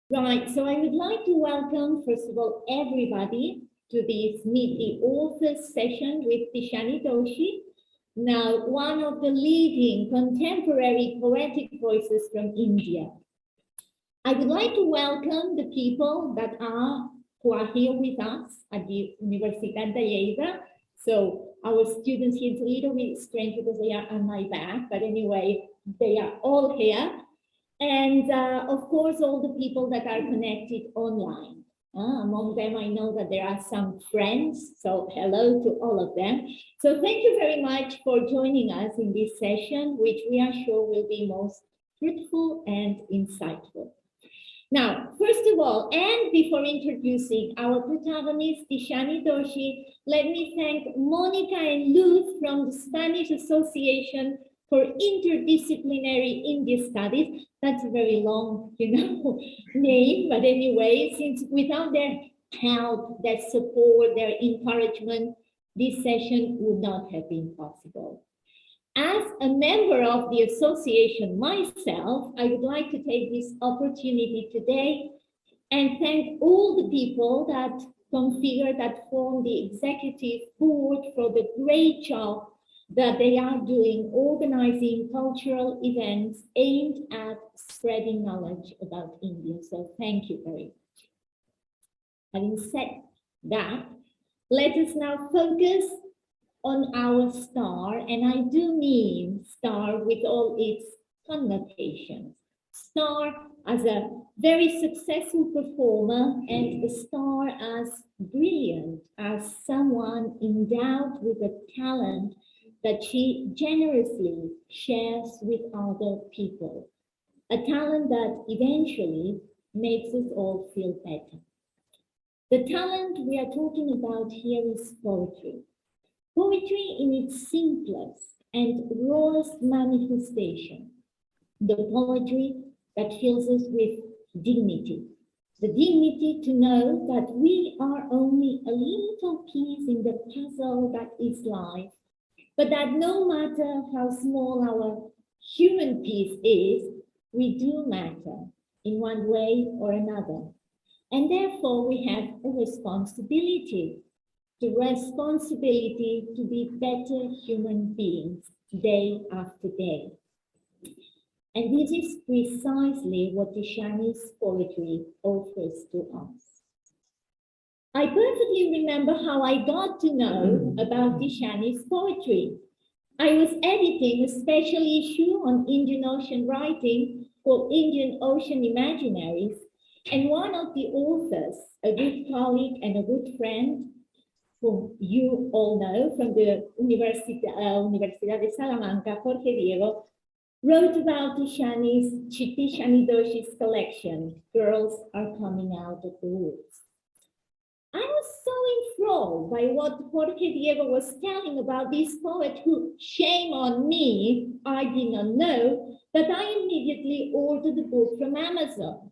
Right, so I would like to welcome, first of all, everybody to this Meet the Authors session with Tishani Doshi, now one of the leading contemporary poetic voices from India. I would like to welcome the people who are here with us at the Universitat de Lleida. So our students here, it's a little bit strange because they are on my back, but anyway, they are all here. And of course, all the people that are connected online. Among them, I know that there are some friends, so hello to all of them. So thank you very much for joining us in this session, which we are sure will be most fruitful and insightful. Now, first of all, and before introducing our protagonist, Tishani Doshi, let me thank Monica and Luz from the Spanish Association for Interdisciplinary India Studies. That's a very long, name, but anyway, since without their help, their support, their encouragement, this session would not have been possible. As a member of the association myself, I would like to take this opportunity today and thank all the people that form the executive board for the great job that they are doing organizing cultural events aimed at spreading knowledge about India. So thank you very much. Having said that, let us now focus on our star, and I do mean star with all its connotations. Star as a very successful performer and a star as brilliant, as someone endowed with a talent that she generously shares with other people. A talent that eventually makes us all feel better. The talent we are talking about here is poetry. Poetry in its simplest and rawest manifestation. The poetry that fills us with dignity. The dignity to know that we are only a little piece in the puzzle that is life, but that no matter how small our human piece is, we do matter in one way or another. And therefore we have a responsibility to be better human beings day after day. And this is precisely what Tishani's poetry offers to us. I perfectly remember how I got to know about Tishani's poetry. I was editing a special issue on Indian Ocean writing called Indian Ocean Imaginaries, and one of the authors, a good colleague and a good friend, whom you all know from the Universidad de Salamanca, Jorge Diego, wrote about Tishani Doshi's collection, Girls Are Coming Out of the Woods. I was so enthralled by what Jorge Diego was telling about this poet who, shame on me, I did not know, that I immediately ordered the book from Amazon.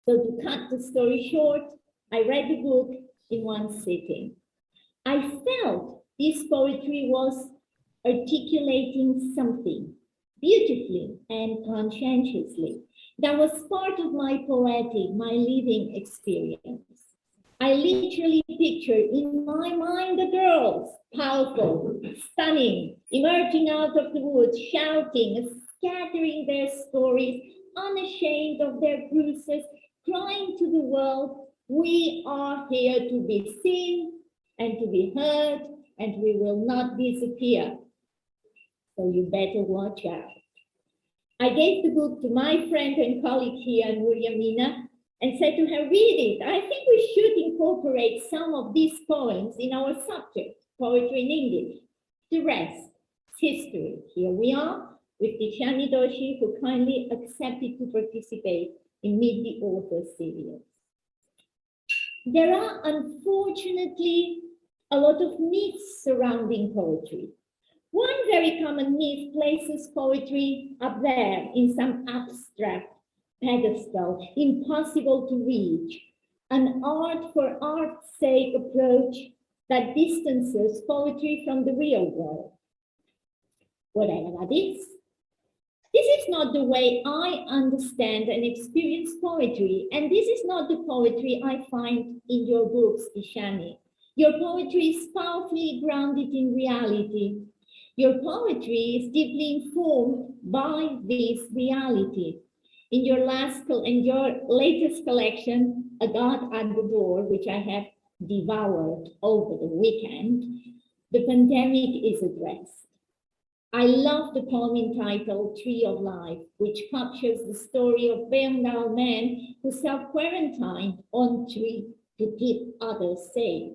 So to cut the story short, I read the book in one sitting. I felt this poetry was articulating something beautifully and conscientiously that was part of my living experience. I literally pictured in my mind the girls, powerful, stunning, emerging out of the woods, shouting, scattering their stories, unashamed of their bruises, crying to the world, we are here to be seen and to be heard, and we will not disappear. So you better watch out. I gave the book to my friend and colleague here, Núria, Mina, and said to her, read it. I think we should incorporate some of these poems in our subject, poetry in English. The rest is history. Here we are with Tishani Doshi, who kindly accepted to participate in Meet the Authors series. There are, unfortunately, a lot of myths surrounding poetry. One very common myth places poetry up there in some abstract pedestal, impossible to reach, an art for art's sake approach that distances poetry from the real world. Whatever that is, This is not the way I understand and experience poetry, and this is not the poetry I find in your books, Tishani. Your poetry is powerfully grounded in reality. Your poetry is deeply informed by this reality. In your latest collection, A God at the Door, which I have devoured over the weekend, the pandemic is addressed. I love the poem entitled Tree of Life, which captures the story of Bengal men who self-quarantined on tree to keep others safe.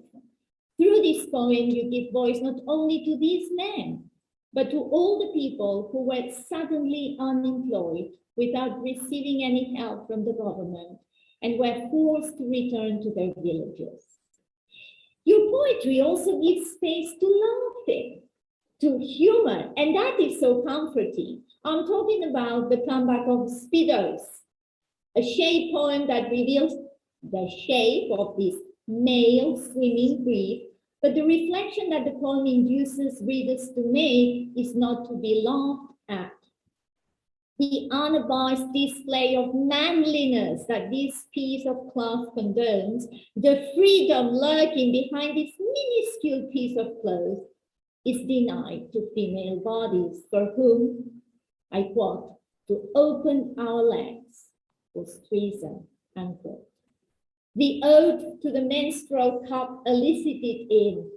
Through this poem, you give voice not only to these men, but to all the people who were suddenly unemployed without receiving any help from the government and were forced to return to their villages. Your poetry also gives space to laughing, to humor, and that is so comforting. I'm talking about the comeback of Speedos, a shape poem that reveals the shape of this male swimming brief, but the reflection that the poem induces readers to make is not to be laughed at. The unabashed display of manliness that this piece of cloth condones, the freedom lurking behind this minuscule piece of cloth, is denied to female bodies for whom, I quote, to open our legs was treason, unquote. The ode to the menstrual cup elicited in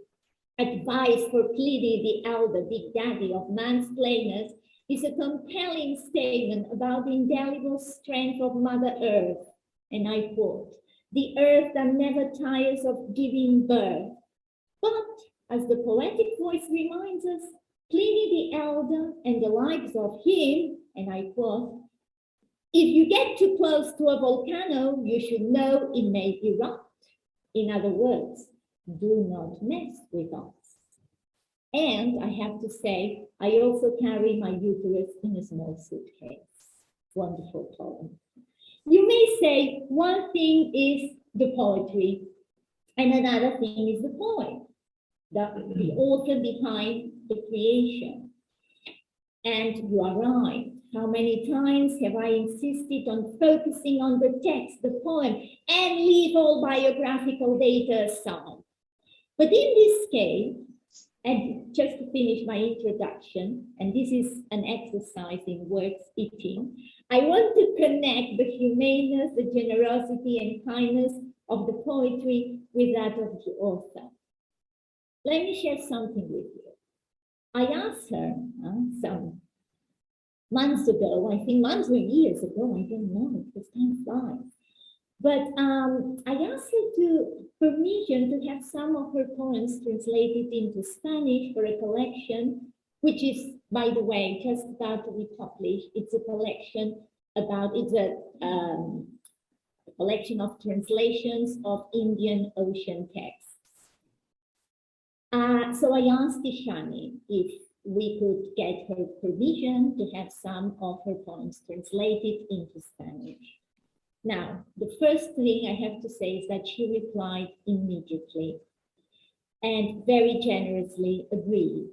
Advice for Pliny the Elder, Big Daddy of Mansplainers, is a compelling statement about the indelible strength of Mother Earth, and I quote, the earth that never tires of giving birth. But, as the poetic voice reminds us, Pliny the Elder and the likes of him, and I quote, if you get too close to a volcano, you should know it may erupt. In other words, do not mess with us. And I have to say, I also carry my uterus in a small suitcase. Wonderful poem. You may say one thing is the poetry and another thing is the poem, the author behind the creation. And you are right. How many times have I insisted on focusing on the text, the poem, and leave all biographical data aside? But in this case, and just to finish my introduction, and this is an exercise in word eating, I want to connect the humaneness, the generosity and kindness of the poetry with that of the author. Let me share something with you. I asked her some months ago, I think months or years ago, I don't know, because time flies. But I asked her to permission to have some of her poems translated into Spanish for a collection, which is, by the way, just about to be published. It's a collection about, it's a collection of translations of Indian Ocean texts. So I asked Tishani if we could get her permission to have some of her poems translated into Spanish. Now, the first thing I have to say is that she replied immediately and very generously agreed.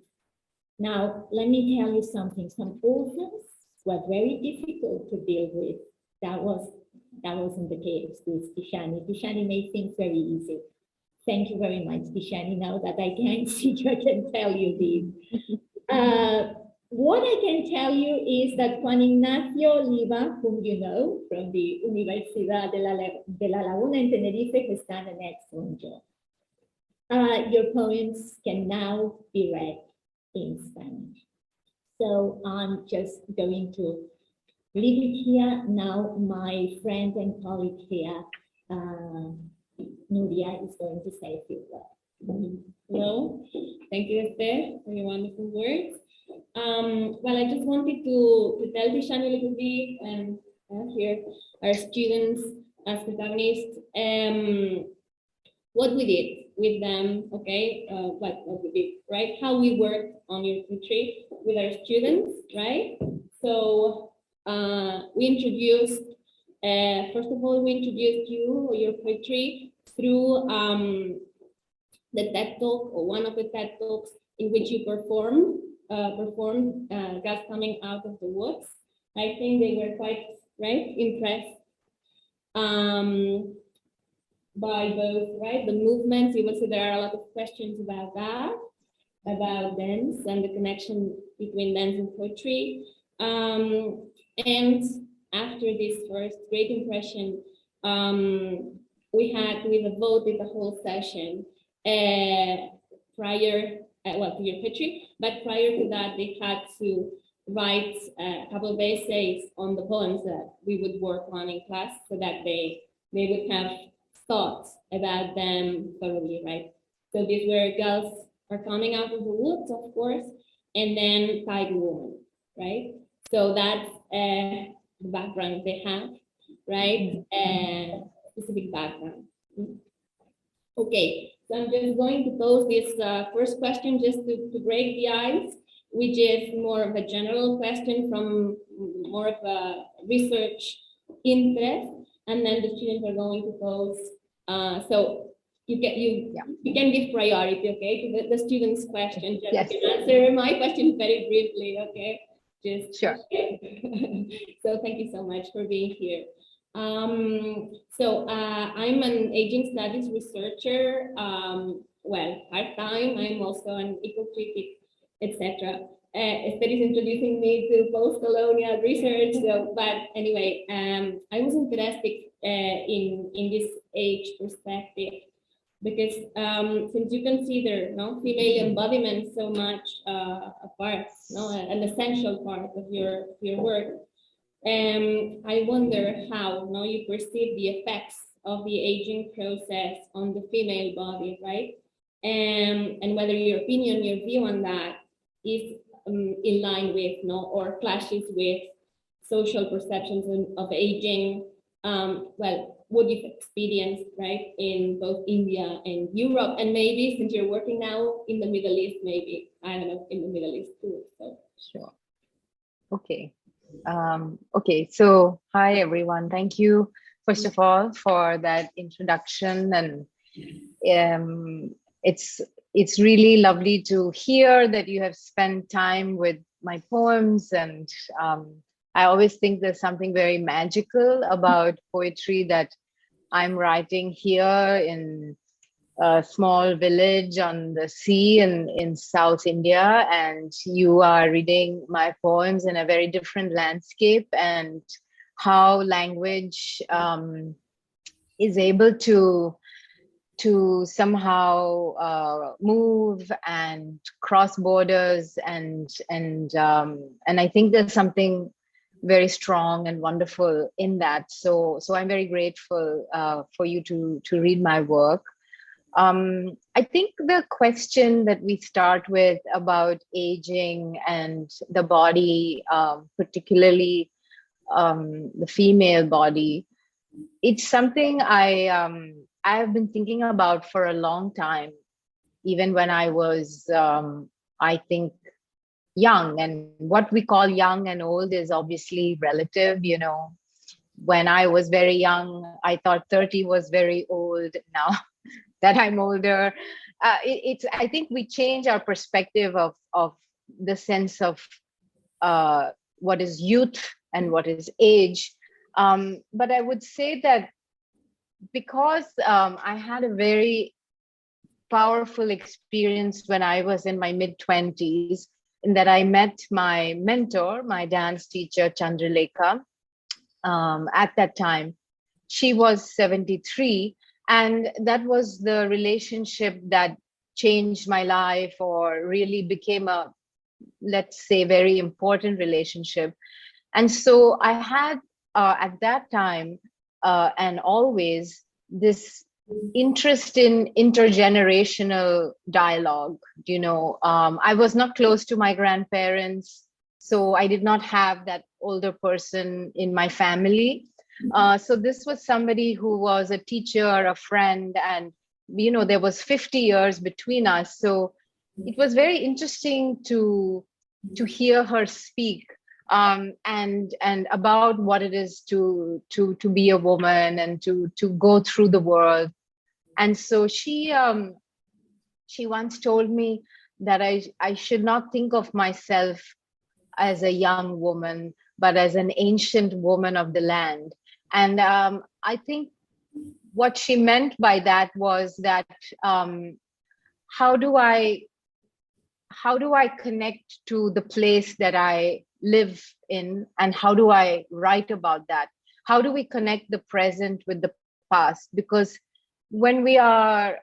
Now, let me tell you something. Some authors were very difficult to deal with. That wasn't the case with Tishani. Tishani made things very easy. Thank you very much, Tishani. Now that I can't see you, I can tell you this. What I can tell you is that Juan Ignacio Oliva, whom you know from the Universidad de la Laguna in Tenerife, has done an excellent job. Your poems can now be read in Spanish. So I'm just going to leave it here. Now my friend and colleague here, Núria, is going to say a few words. Well, thank you, Esther, for your wonderful words. Well, I just wanted to tell Tishani a little bit, and here our students as protagonists, what we did with them, okay, what we did, right? How we worked on your retreat with our students, right? So we introduced, first of all, we introduced you or your poetry through the TED Talk, or one of the TED Talks in which you performed Gas Coming Out of the Woods. I think they were quite, right, impressed by both, right, the movements. You will see there are a lot of questions about that, about dance and the connection between dance and poetry. And after this first great impression, we devoted the whole session prior, to your poetry, but prior to that, they had to write a couple of essays on the poems that we would work on in class so that they would have thoughts about them thoroughly, right? So these were girls are coming out of the woods, of course, and then Tiger Woman, right? So that's the background they have, right? Specific background. Okay, so I'm just going to pose this first question just to break the ice, which is more of a general question from more of a research interest, and then the students are going to pose. So you can give priority, okay, to the students' question. Just Yes. You can answer my question very briefly, okay? Just Sure. So thank you so much for being here. I'm an aging studies researcher. Well, part-time. I'm also an eco-critic, etc. Esther is introducing me to post-colonial research. So, but anyway, I was interested in this age perspective because since you consider female embodiment so much a part, an essential part of your work. I wonder how you perceive the effects of the aging process on the female body, right? And whether your opinion, your view on that is in line with, or clashes with social perceptions of aging. What you've experienced, right, in both India and Europe, and maybe since you're working now in the Middle East, maybe, I don't know, in the Middle East too. So. Sure. Okay. Okay, so hi everyone. Thank you, first of all, for that introduction, and it's really lovely to hear that you have spent time with my poems, and I always think there's something very magical about poetry that I'm writing here in a small village on the sea in South India, and you are reading my poems in a very different landscape, and how language is able to somehow move and cross borders, and I think there's something very strong and wonderful in that. So I'm very grateful for you to read my work. I think the question that we start with about aging and the body, particularly the female body, it's something I have been thinking about for a long time, even when I was, I think, young. And what we call young and old is obviously relative, When I was very young, I thought 30 was very old. Now that I'm older, I think we change our perspective of the sense of what is youth and what is age. But I would say that because I had a very powerful experience when I was in my mid-20s, in that I met my mentor, my dance teacher, Chandralekha. At that time, she was 73. And that was the relationship that changed my life, or really became a, let's say, very important relationship. And so I had at that time and always this interest in intergenerational dialogue. I was not close to my grandparents, so I did not have that older person in my family. So this was somebody who was a teacher, a friend, and there was 50 years between us. So it was very interesting to hear her speak and about what it is to be a woman and to go through the world. And so she once told me that I should not think of myself as a young woman, but as an ancient woman of the land. And I think what she meant by that was that how do I connect to the place that I live in, and how do I write about that? How do we connect the present with the past? Because when we are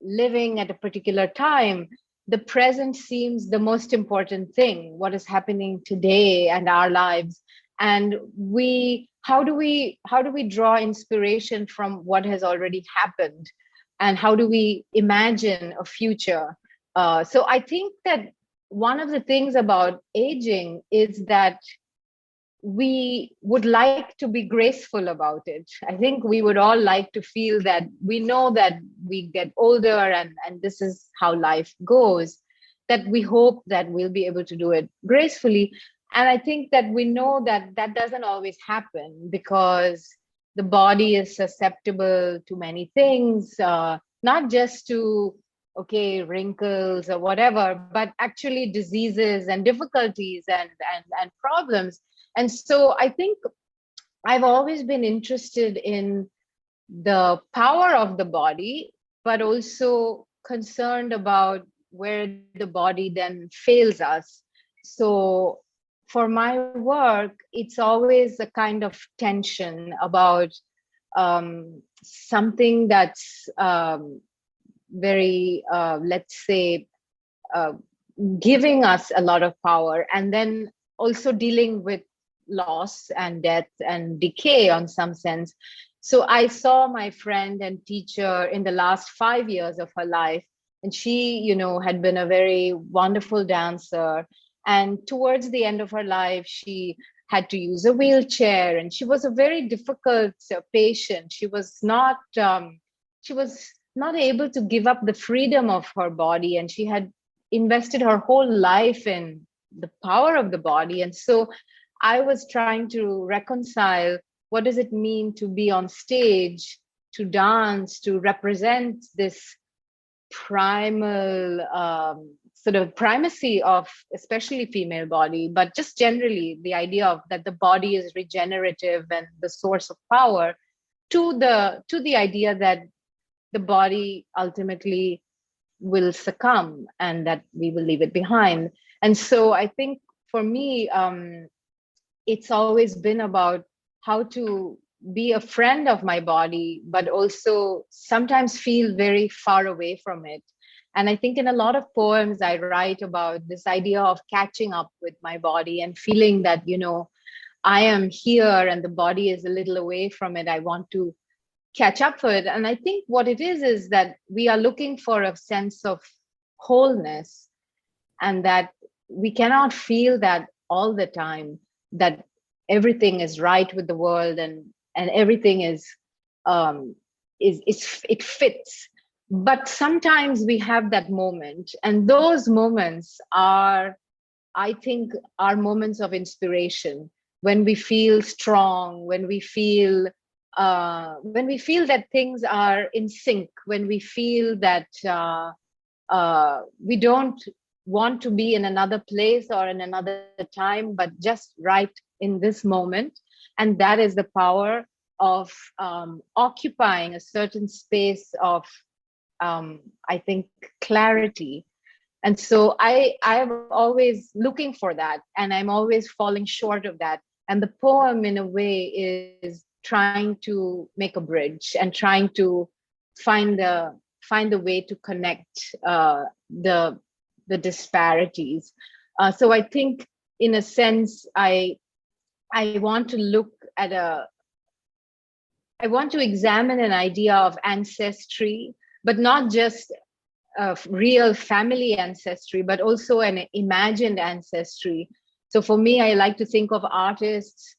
living at a particular time, the present seems the most important thing, what is happening today and our lives. And how do we draw inspiration from what has already happened? And how do we imagine a future? So I think that one of the things about aging is that we would like to be graceful about it. I think we would all like to feel that we know that we get older and this is how life goes, that we hope that we'll be able to do it gracefully. And I think that we know that that doesn't always happen, because the body is susceptible to many things, not just to wrinkles or whatever, but actually diseases and difficulties and problems. And so I think I've always been interested in the power of the body, but also concerned about where the body then fails us. So for my work, it's always a kind of tension about something that's very, let's say, giving us a lot of power, and then also dealing with loss and death and decay on some sense. So I saw my friend and teacher in the last 5 years of her life, and she, had been a very wonderful dancer. And towards the end of her life, she had to use a wheelchair, and she was a very difficult patient. She was not able to give up the freedom of her body, and she had invested her whole life in the power of the body. And so I was trying to reconcile, what does it mean to be on stage, to dance, to represent this primal sort of primacy of especially female body, but just generally the idea of that the body is regenerative and the source of power, to the idea that the body ultimately will succumb and that we will leave it behind. And so I think for me, it's always been about how to be a friend of my body, but also sometimes feel very far away from it. And I think in a lot of poems, I write about this idea of catching up with my body and feeling that, I am here and the body is a little away from it. I want to catch up for it. And I think what it is that we are looking for a sense of wholeness, and that we cannot feel that all the time, that everything is right with the world and everything is it fits. But sometimes we have that moment, and those moments are, I think, are moments of inspiration, when we feel strong, when we feel that things are in sync, when we feel that we don't want to be in another place or in another time, but just right in this moment. And that is the power of occupying a certain space of, I think, clarity. And so I'm always looking for that, and I'm always falling short of that. And the poem, in a way, is trying to make a bridge and trying to find a way to connect the disparities. So I think, in a sense, I want to look at I want to examine an idea of ancestry, but not just real family ancestry, but also an imagined ancestry. So for me, I like to think of artists,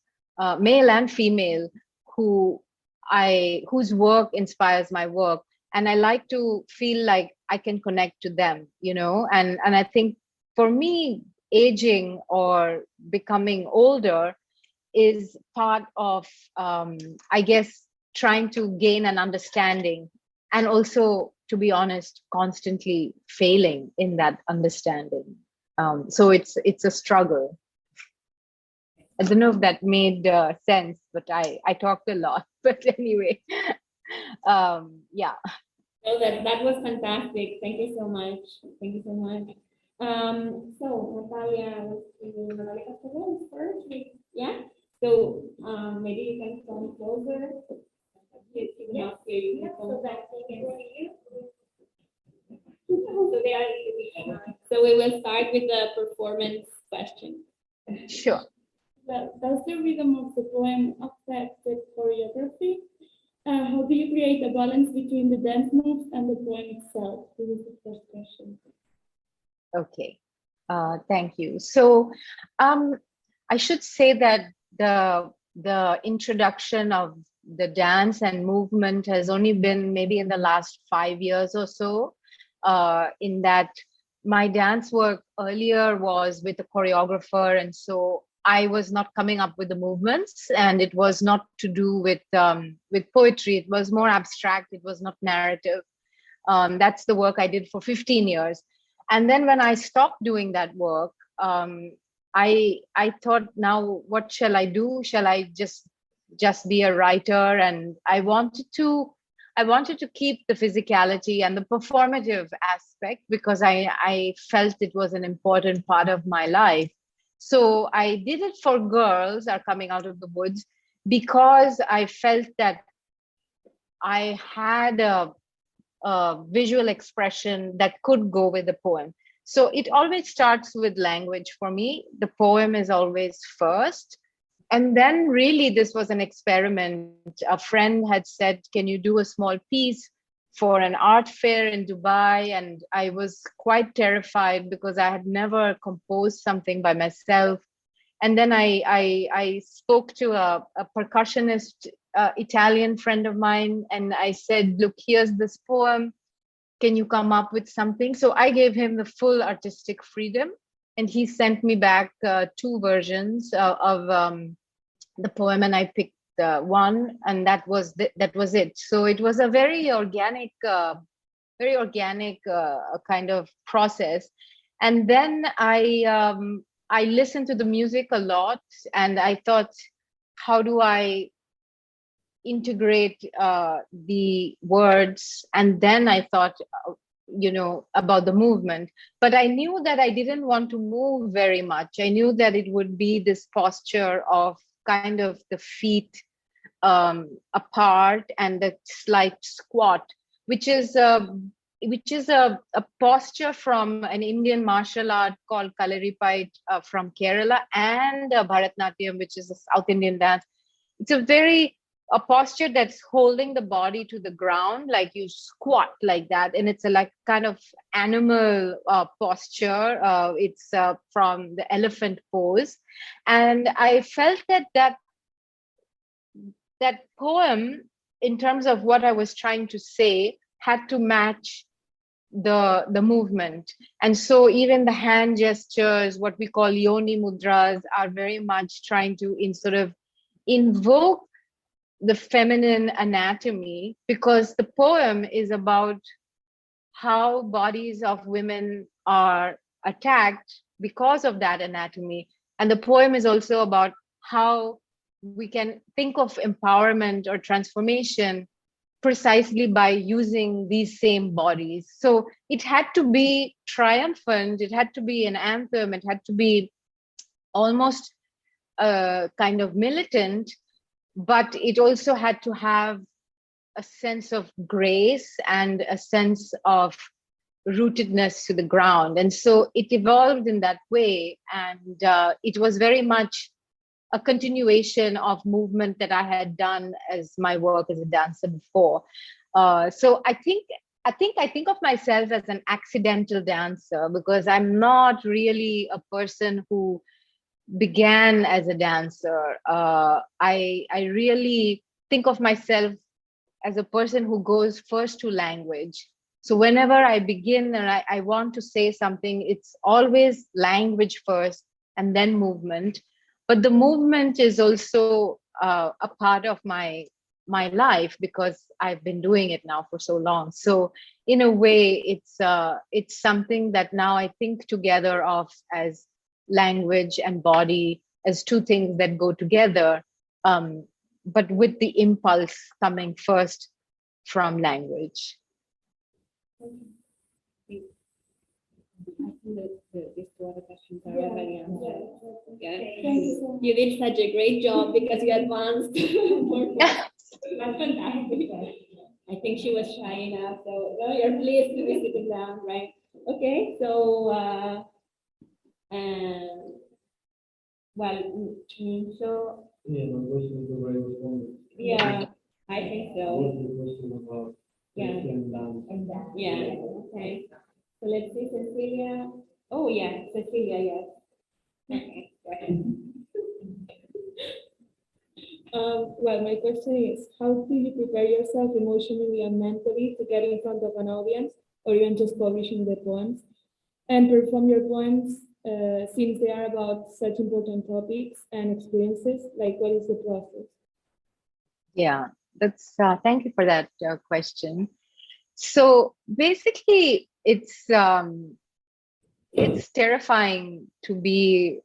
male and female, whose work inspires my work. And I like to feel like I can connect to them, and I think for me, aging or becoming older is part of, I guess, trying to gain an understanding, and also, to be honest, constantly failing in that understanding. So it's a struggle. I don't know if that made sense, but I talked a lot. But anyway, yeah. So that was fantastic. Thank you so much. Thank you so much. So Natalia Castello is first. Yeah. So maybe you can come closer. Yeah. Yeah. So that they can see you. So they are. So we will start with the performance question. Sure. Does the rhythm of the poem affect the choreography? How do you create a balance between the dance moves and the poem itself? This is the first question. Okay. Thank you. So I should say that the introduction of the dance and movement has only been maybe in the last 5 years or so. In that my dance work earlier was with a choreographer, and so I was not coming up with the movements, and it was not to do with poetry. It was more abstract. It was not narrative. That's the work I did for 15 years. And then when I stopped doing that work, I thought, now what shall I do? Shall I just be a writer? And I wanted to keep the physicality and the performative aspect, because I felt it was an important part of my life. So I did it for Girls Are Coming Out of the Woods, because I felt that I had a visual expression that could go with the poem. So it always starts with language for me. The poem is always first. And then really this was an experiment. A friend had said, can you do a small piece for an art fair in Dubai? And I was quite terrified because I had never composed something by myself. And then I spoke to a percussionist, Italian friend of mine, and I said, look, here's this poem. Can you come up with something? So I gave him the full artistic freedom, and he sent me back 2 versions of the poem, and I picked one, and that was it. So it was a very organic kind of process. And then I listened to the music a lot, and I thought, how do I integrate the words? And then I thought, about the movement. But I knew that I didn't want to move very much. I knew that it would be this posture of kind of the feet apart and the slight squat, which is a posture from an Indian martial art called Kalaripayat from Kerala, and Bharatnatyam, which is a South Indian dance. It's a posture that's holding the body to the ground, like you squat like that. And it's a like kind of animal posture. It's from the elephant pose. And I felt that poem, in terms of what I was trying to say, had to match the movement. And so even the hand gestures, what we call yoni mudras, are very much trying to sort of invoke the feminine anatomy, because the poem is about how bodies of women are attacked because of that anatomy. And the poem is also about how we can think of empowerment or transformation precisely by using these same bodies. So it had to be triumphant, it had to be an anthem, it had to be almost kind of militant, but it also had to have a sense of grace and a sense of rootedness to the ground. And so it evolved in that way. And it was very much a continuation of movement that I had done as my work as a dancer before. So I think of myself as an accidental dancer, because I'm not really a person who began as a dancer. I really think of myself as a person who goes first to language. So whenever I begin and I want to say something, it's always language first and then movement. But the movement is also a part of my life, because I've been doing it now for so long. So in a way, it's something that now I think together of as language and body as two things that go together, but with the impulse coming first from language. I think that these two other questions are Yeah, already answered. Yeah. Thank you so much. You did such a great job because you advanced more questions. That's fantastic. I think she was shy enough, so no, you're pleased to be sitting down, right? Okay, so well, so Yeah, my question is already responded. yeah, I think so. What was the question about? Yeah. Christian dance? Yeah. Okay. So let's see, Cecilia. Oh yeah, Cecilia. Yes. Okay. Go ahead. Well, my question is, how do you prepare yourself emotionally and mentally to get in front of an audience, or even just publishing the poems, and perform your poems, since they are about such important topics and experiences? Like, what is the process? Yeah, that's thank you for that question. So basically, it's terrifying to be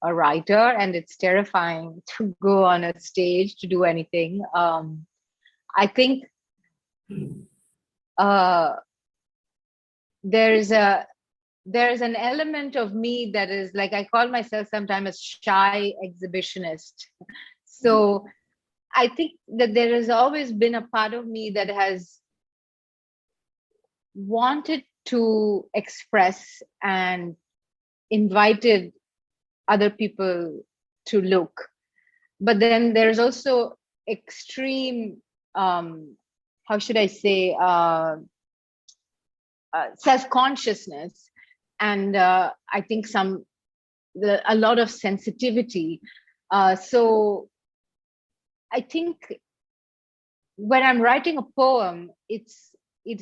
a writer, and it's terrifying to go on a stage to do anything. I think there's an element of me that is like, I call myself sometimes a shy exhibitionist. So I think that there has always been a part of me that has wanted to express and invited other people to look. But then there's also extreme, how should I say, self-consciousness, and I think a lot of sensitivity. So I think when I'm writing a poem, it's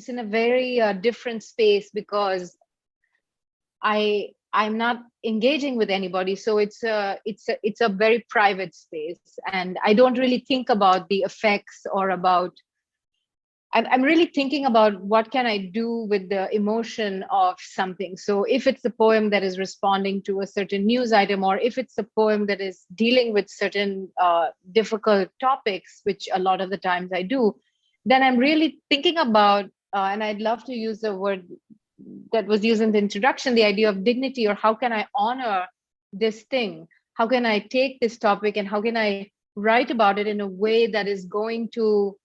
in a very different space, because I'm not engaging with anybody, so it's a very private space, and I don't really think about the effects or about. I'm really thinking about what can I do with the emotion of something. So if it's a poem that is responding to a certain news item, or if it's a poem that is dealing with certain difficult topics, which a lot of the times I do, then I'm really thinking about, and I'd love to use the word that was used in the introduction, the idea of dignity, or how can I honor this thing? How can I take this topic and how can I write about it in a way that is going to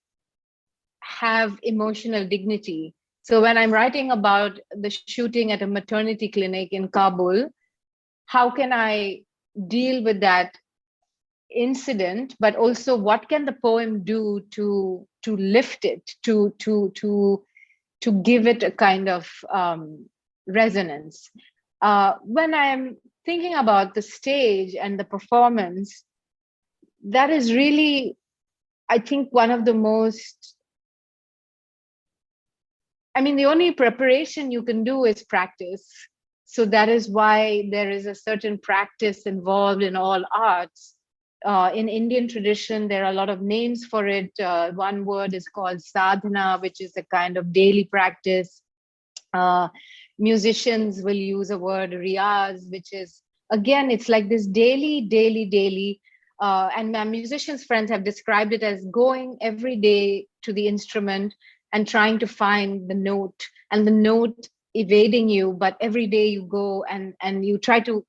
have emotional dignity? So when I'm writing about the shooting at a maternity clinic in Kabul, how can I deal with that incident, but also what can the poem do to lift it, to give it a kind of resonance? When I'm thinking about the stage and the performance, that is really, I think, one of the most, the only preparation you can do is practice. So that is why there is a certain practice involved in all arts. In Indian tradition, there are a lot of names for it. One word is called sadhana, which is a kind of daily practice. Musicians will use a word riyaz, which is, again, it's like this daily. And my musicians friends have described it as going every day to the instrument and trying to find the note, and the note evading you, but every day you go and you try to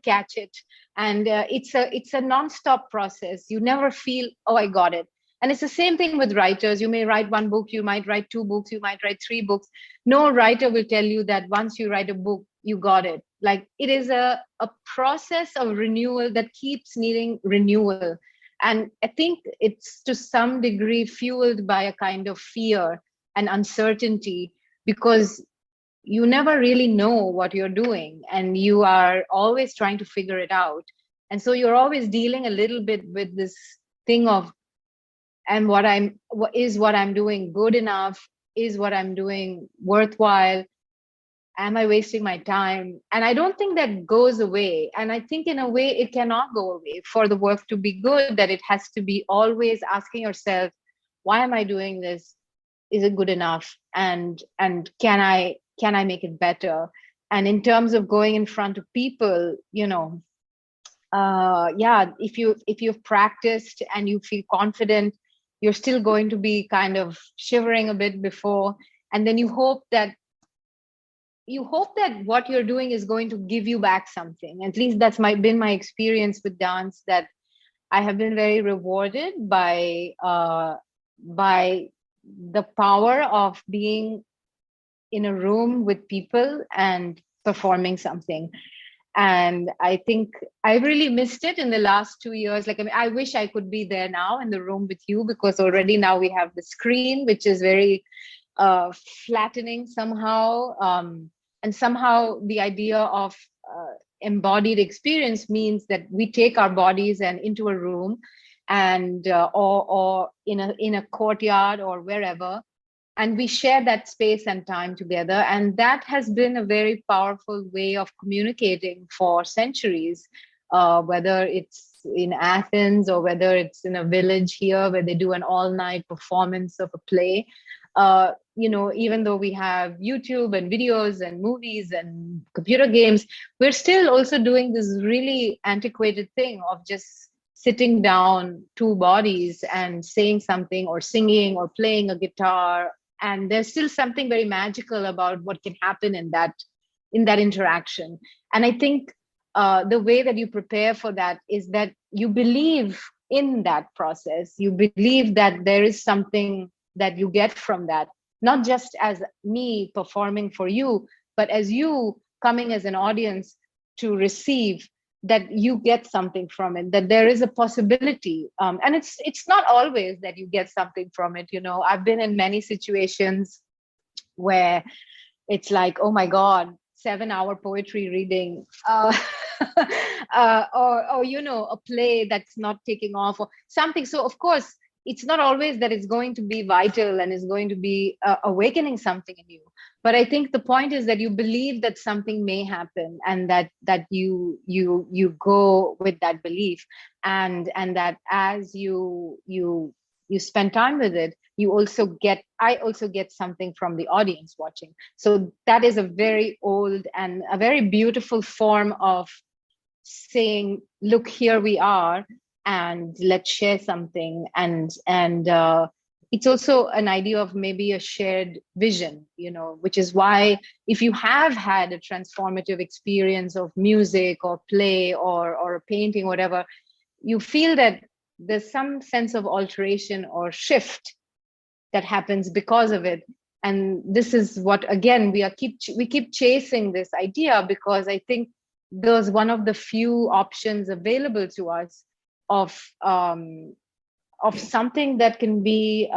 catch it, and it's a non-stop process. You never feel, oh, I got it. And it's the same thing with writers. You may write one book, you might write 2 books, you might write 3 books. No writer will tell you that once you write a book, you got it. Like, it is a process of renewal that keeps needing renewal. And I think it's to some degree fueled by a kind of fear and uncertainty, because you never really know what you're doing and you are always trying to figure it out. And so you're always dealing a little bit with this thing of, is what I'm doing good enough? Is what I'm doing worthwhile? Am I wasting my time? And I don't think that goes away. And I think in a way it cannot go away. For the work to be good, that it has to be always asking yourself, why am I doing this? Is it good enough? And can I make it better? And in terms of going in front of people, yeah, if you've practiced and you feel confident, you're still going to be kind of shivering a bit before, and then you hope that what you're doing is going to give you back something. At least that's been my experience with dance, that I have been very rewarded by the power of being in a room with people and performing something. And I think I really missed it in the last 2 years. Like, I mean, I wish I could be there now in the room with you, because already now we have the screen, which is very flattening somehow. And somehow the idea of embodied experience means that we take our bodies and into a room, and or in a courtyard or wherever, and we share that space and time together. And that has been a very powerful way of communicating for centuries, whether it's in Athens or whether it's in a village here where they do an all-night performance of a play. Even though we have YouTube and videos and movies and computer games, we're still also doing this really antiquated thing of just sitting down, two bodies, and saying something or singing or playing a guitar. And there's still something very magical about what can happen in that interaction. And I think the way that you prepare for that is that you believe in that process. You believe that there is something that you get from that, not just as me performing for you, but as you coming as an audience to receive, that you get something from it, that there is a possibility. And it's not always that you get something from it. I've been in many situations where it's like, oh my God, 7-hour poetry reading, or a play that's not taking off or something. So of course, it's not always that it's going to be vital and is going to be awakening something in you. But I think the point is that you believe that something may happen, and that you go with that belief, and that as you spend time with it, I also get something from the audience watching. So that is a very old and a very beautiful form of saying, look, here we are, and let's share something. And it's also an idea of maybe a shared vision, which is why if you have had a transformative experience of music or play or a painting, whatever, you feel that there's some sense of alteration or shift that happens because of it. And this is what, again, we keep chasing this idea, because I think there's one of the few options available to us of something that can be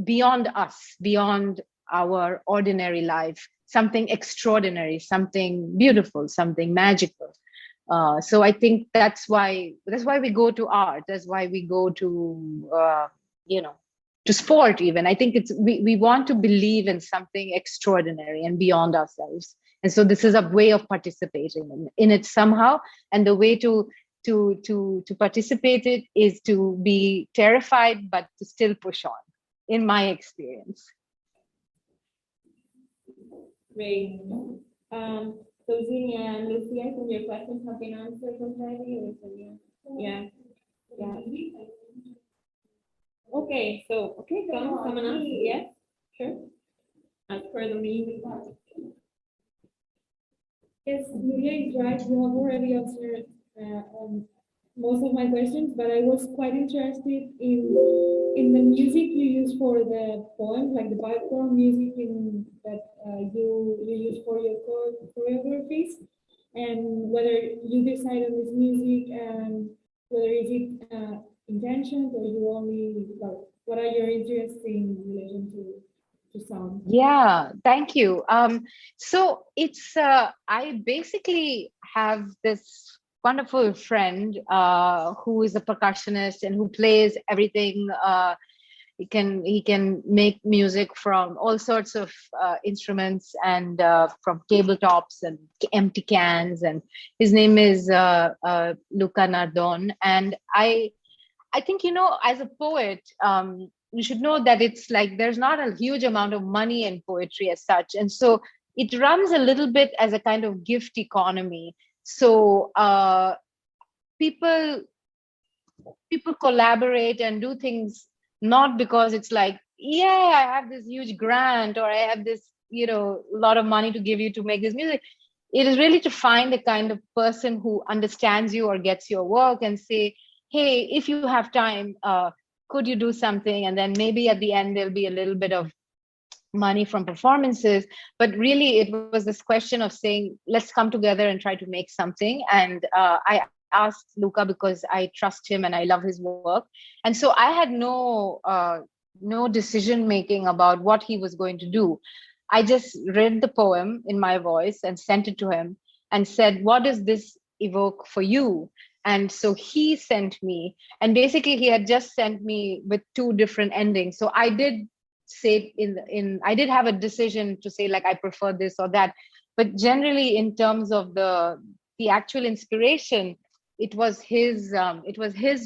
beyond us, beyond our ordinary life, something extraordinary, something beautiful, something magical. So I think that's why we go to art. That's why we go to to sport even. I think we want to believe in something extraordinary and beyond ourselves. And so this is a way of participating in it somehow. And the way to participate it is to be terrified, but to still push on, in my experience. Great. So Zinia and Lucia, some of your questions have been answered already. Yeah. Okay, someone else? Yes, sure. As per the meeting. Yes, Núria is right. You have already answered most of my questions, but I was quite interested in the music you use for the poem, like the background music that you use for your choreographies, and whether you decide on this music and whether is it intentions or you only, like, what are your interests in relation to sound? Yeah, thank you. So it's I basically have this wonderful friend who is a percussionist and who plays everything. He can make music from all sorts of instruments, and from tabletops and empty cans. And his name is Luca Nardon. And I think, as a poet, you should know that it's like there's not a huge amount of money in poetry as such. And so it runs a little bit as a kind of gift economy. So people collaborate and do things not because it's like, yeah, I have this huge grant or I have this, lot of money to give you to make this music. It is really to find the kind of person who understands you or gets your work and say, hey, if you have time, could you do something? And then maybe at the end, there'll be a little bit of money from performances. But really, it was this question of saying, let's come together and try to make something. And I asked Luca because I trust him and I love his work. And so I had no decision making about what he was going to do. I just read the poem in my voice and sent it to him and said, what does this evoke for you? And so he sent me, and basically he had just sent me with 2 different endings. So I did say I did have a decision to say, like, I prefer this or that. But generally, in terms of the actual inspiration, it was his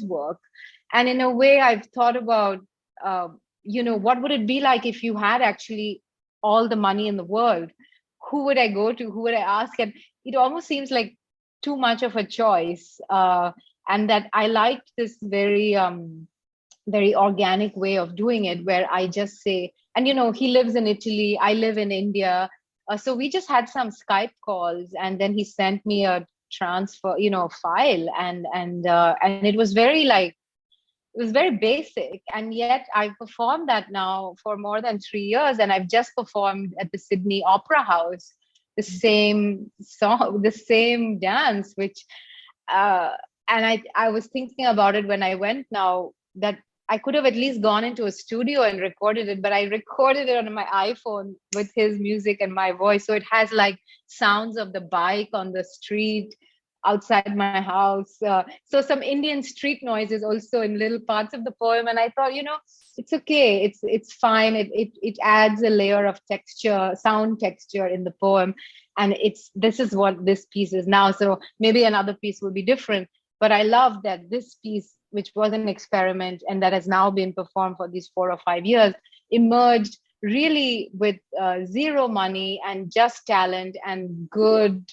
work. And in a way, I've thought about, what would it be like if you had actually all the money in the world? Who would I go to? Who would I ask? And it almost seems like too much of a choice. And that I liked this very organic way of doing it, where I just say, and he lives in Italy, I live in India. So we just had some Skype calls, and then he sent me a transfer, file, and it was very basic. And yet I've performed that now for more than 3 years, and I've just performed at the Sydney Opera House the same song, the same dance, which and I was thinking about it when I went now, that I could have at least gone into a studio and recorded it, but I recorded it on my iPhone with his music and my voice. So it has like sounds of the bike on the street outside my house. So some Indian street noises also in little parts of the poem. And I thought, it's okay. It's fine. It adds a layer of texture, sound texture in the poem. And this is what this piece is now. So maybe another piece will be different. But I love that this piece, which was an experiment and that has now been performed for these 4 or 5 years, emerged really with 0 money and just talent and good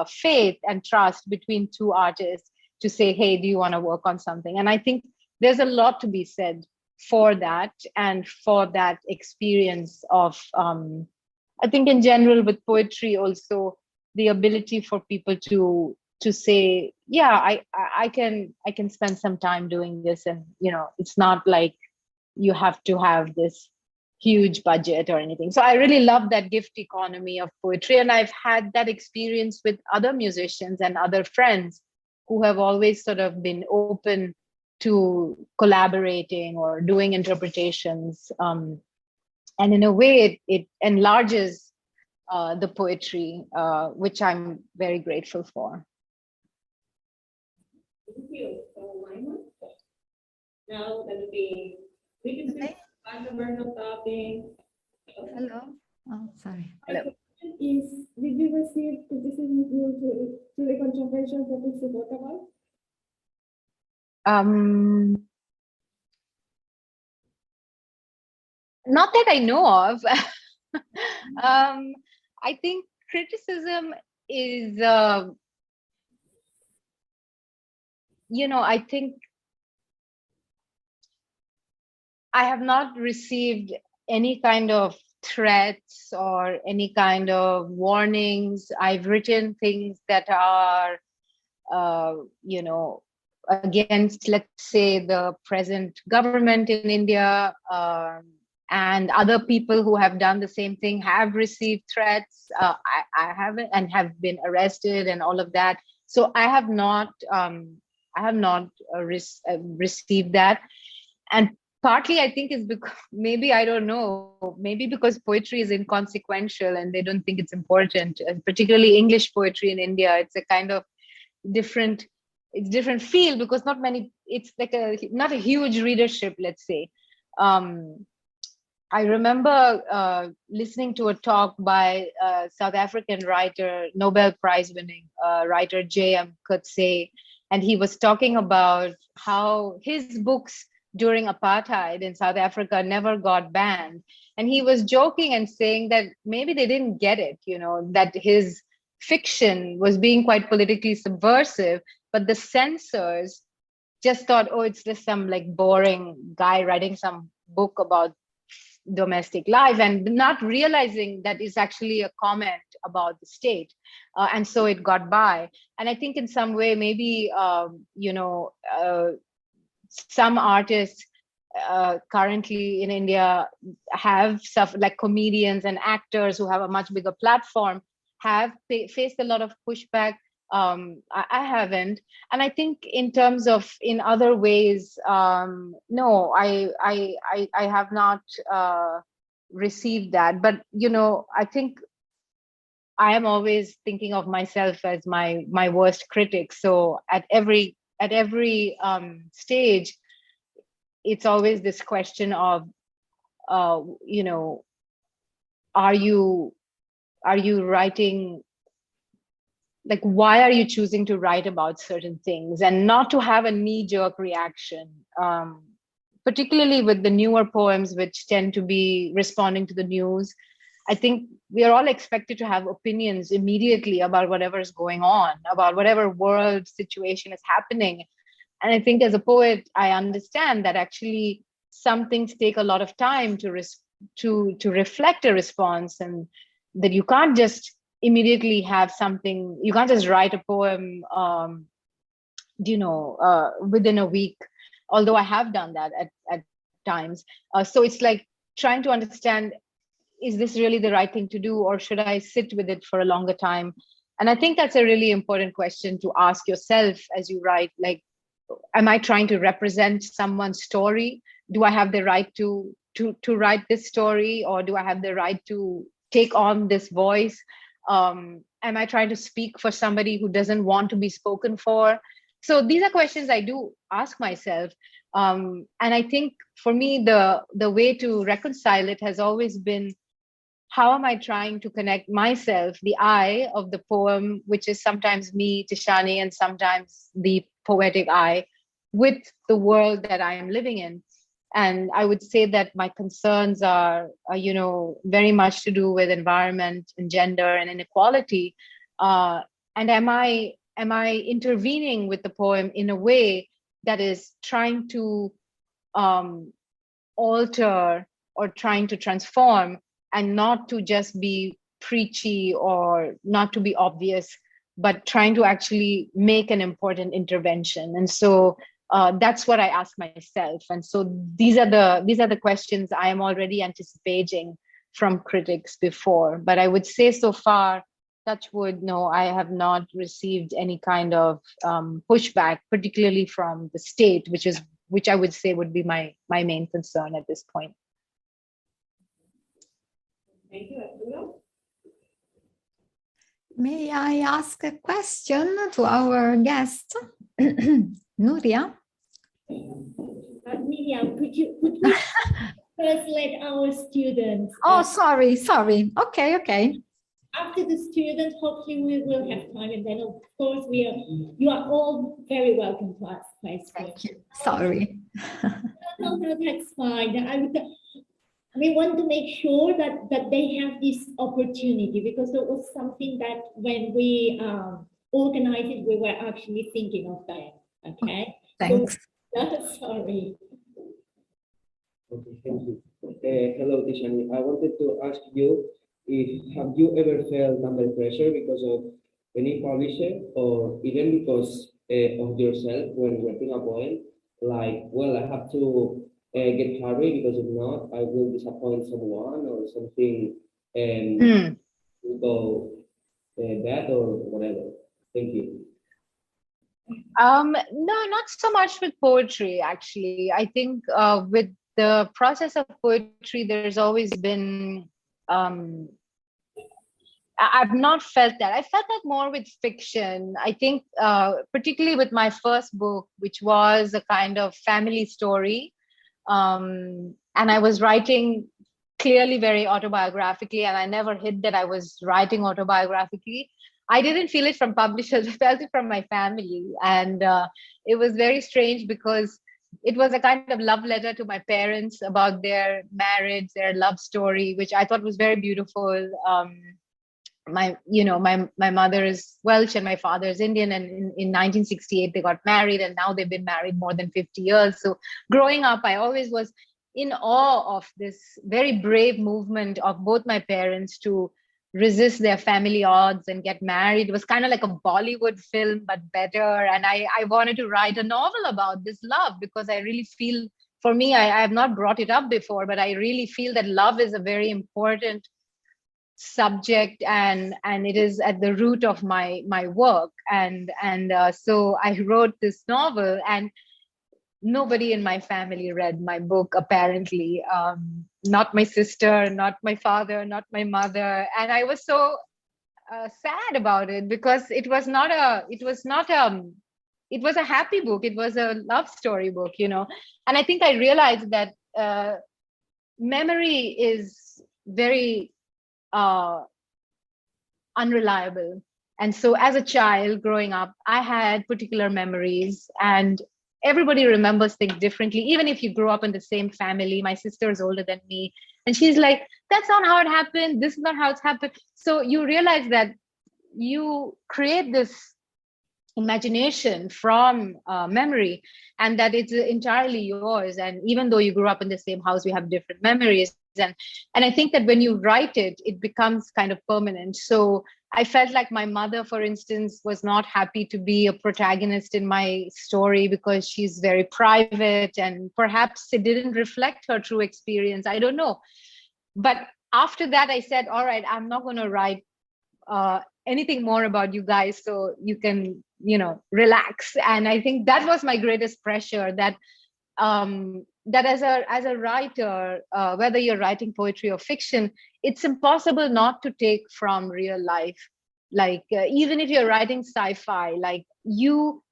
faith and trust between 2 artists to say, hey, do you want to work on something? And I think there's a lot to be said for that, and for that experience of, I think in general with poetry also, the ability for people to say, yeah, I can spend some time doing this, and it's not like you have to have this huge budget or anything. So I really love that gift economy of poetry, and I've had that experience with other musicians and other friends who have always sort of been open to collaborating or doing interpretations, and in a way it enlarges the poetry, which I'm very grateful for. Thank you. So, Mina, now that we can see the vertical topping. Hello. Oh, sorry. Hello. Is did you receive criticism to the controversial topics you talk about? Not that I know of. I think criticism is, I think I have not received any kind of threats or any kind of warnings. I've written things that are, against, let's say, the present government in India, and other people who have done the same thing have received threats. I haven't, and have been arrested and all of that. So I have not received that. And partly I think is because, maybe, I don't know, maybe because poetry is inconsequential and they don't think it's important, particularly English poetry in India. It's a kind of different field, because it's like not a huge readership, let's say. I remember listening to a talk by South African writer, Nobel Prize winning writer J.M. Coetzee, and he was talking about how his books during apartheid in South Africa never got banned. And he was joking and saying that maybe they didn't get it, that his fiction was being quite politically subversive, but the censors just thought, oh, it's just some like boring guy writing some book about domestic life, and not realizing that it's actually a comment about the state. And so it got by. And I think in some way, maybe, some artists currently in India have suffered, like comedians and actors who have a much bigger platform, have faced a lot of pushback. I haven't. And I think in terms of in other ways, no, I have not received that. But, I think I am always thinking of myself as my worst critic. So at every stage, it's always this question of, are you writing, like, why are you choosing to write about certain things, and not to have a knee-jerk reaction, particularly with the newer poems, which tend to be responding to the news. I think we are all expected to have opinions immediately about whatever is going on, about whatever world situation is happening. And I think as a poet, I understand that actually some things take a lot of time to reflect a response, and that you can't just immediately have something, you can't just write a poem, within a week, although I have done that at times. So it's like trying to understand, is this really the right thing to do, or should I sit with it for a longer time? And I think that's a really important question to ask yourself as you write. Like, am I trying to represent someone's story? Do I have the right to write this story, or do I have the right to take on this voice? Am I trying to speak for somebody who doesn't want to be spoken for? So these are questions I do ask myself. And I think for me, the way to reconcile it has always been, how am I trying to connect myself, the I of the poem, which is sometimes me, Tishani, and sometimes the poetic I, with the world that I am living in? And I would say that my concerns are, very much to do with environment and gender and inequality. And am I intervening with the poem in a way that is trying to alter or trying to transform, and not to just be preachy or not to be obvious, but trying to actually make an important intervention? And so that's what I ask myself. And so these are the questions I am already anticipating from critics before. But I would say so far, touch wood, no, I have not received any kind of pushback, particularly from the state, which I would say would be my main concern at this point. Thank you, Esther. May I ask a question to our guest, Núria? Miriam, could we first let our students? Oh, sorry. Okay. After the students, hopefully we will have time, and then of course you are all very welcome to ask questions. Thank you. Sorry. No, that's fine. We want to make sure that they have this opportunity, because it was something that when we organized it, we were actually thinking of that. Okay. Thanks. So, sorry. Okay, thank you. Hello, Tishani. I wanted to ask you, have you ever felt under pressure because of any publisher, or even because of yourself when writing a poem? Like, well, I have to get hurry, because if not, I will disappoint someone, or something will go bad, or whatever. Thank you. No, not so much with poetry, actually. I think with the process of poetry, there's always been, I've not felt that. I felt that more with fiction. I think particularly with my first book, which was a kind of family story. And I was writing clearly very autobiographically, and I never hid that I was writing autobiographically. I didn't feel it from publishers, I felt it from my family. And it was very strange, because it was a kind of love letter to my parents about their marriage, their love story, which I thought was very beautiful. my mother is Welsh and my father is Indian, and in 1968 they got married, and now they've been married more than 50 years. So growing up, I always was in awe of this very brave movement of both my parents to resist their family odds and get married. It was kind of like a Bollywood film, but better. And I wanted to write a novel about this love, because I really feel, for me, I have not brought it up before, but I really feel that love is a very important subject, and it is at the root of my work. So I wrote this novel, and nobody in my family read my book, apparently. Not my sister, not my father, not my mother. And I was so sad about it, because it was a happy book. It was a love story book, And I think I realized that memory is very unreliable. And so as a child growing up, I had particular memories, and everybody remembers things differently. Even if you grew up in the same family, my sister is older than me, and she's like, that's not how it happened. This is not how it's happened. So you realize that you create this imagination from memory, and that it's entirely yours. And even though you grew up in the same house, we have different memories. And I think that when you write it, it becomes kind of permanent. So I felt like my mother, for instance, was not happy to be a protagonist in my story, because she's very private, and perhaps it didn't reflect her true experience. I don't know. But after that, I said, all right, I'm not going to write anything more about you guys, so you can, relax. And I think that was my greatest pressure, that that as a writer, whether you're writing poetry or fiction, it's impossible not to take from real life. Like even if you're writing sci-fi, like you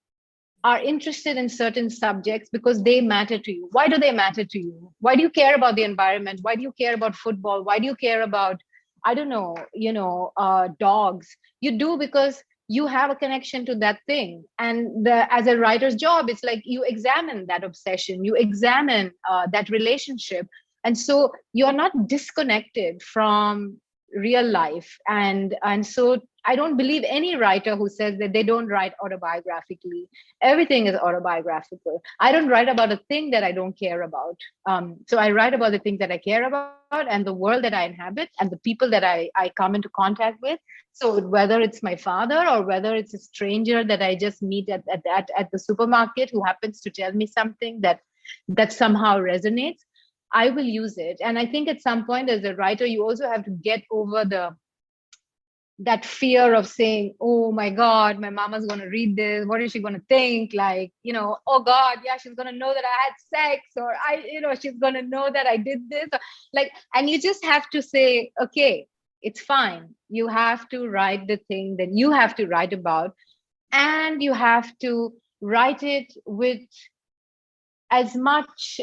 are interested in certain subjects because they matter to you. Why do they matter to you? Why do you care about the environment? Why do you care about football? Why do you care about, I don't know, dogs? You do because you have a connection to that thing. And as a writer's job, it's like you examine that obsession, you examine that relationship. And so you're not disconnected from real life. And so I don't believe any writer who says that they don't write autobiographically. Everything is autobiographical. I don't write about a thing that I don't care about. So I write about the things that I care about, and the world that I inhabit, and the people that I come into contact with. So whether it's my father, or whether it's a stranger that I just meet at the supermarket who happens to tell me something that somehow resonates, I will use it. And I think at some point as a writer, you also have to get over that fear of saying, oh my God, my mama's going to read this. What is she going to think? Like, oh God, yeah, she's going to know that I had sex, or she's going to know that I did this. And you just have to say, okay, it's fine. You have to write the thing that you have to write about, and you have to write it with as much,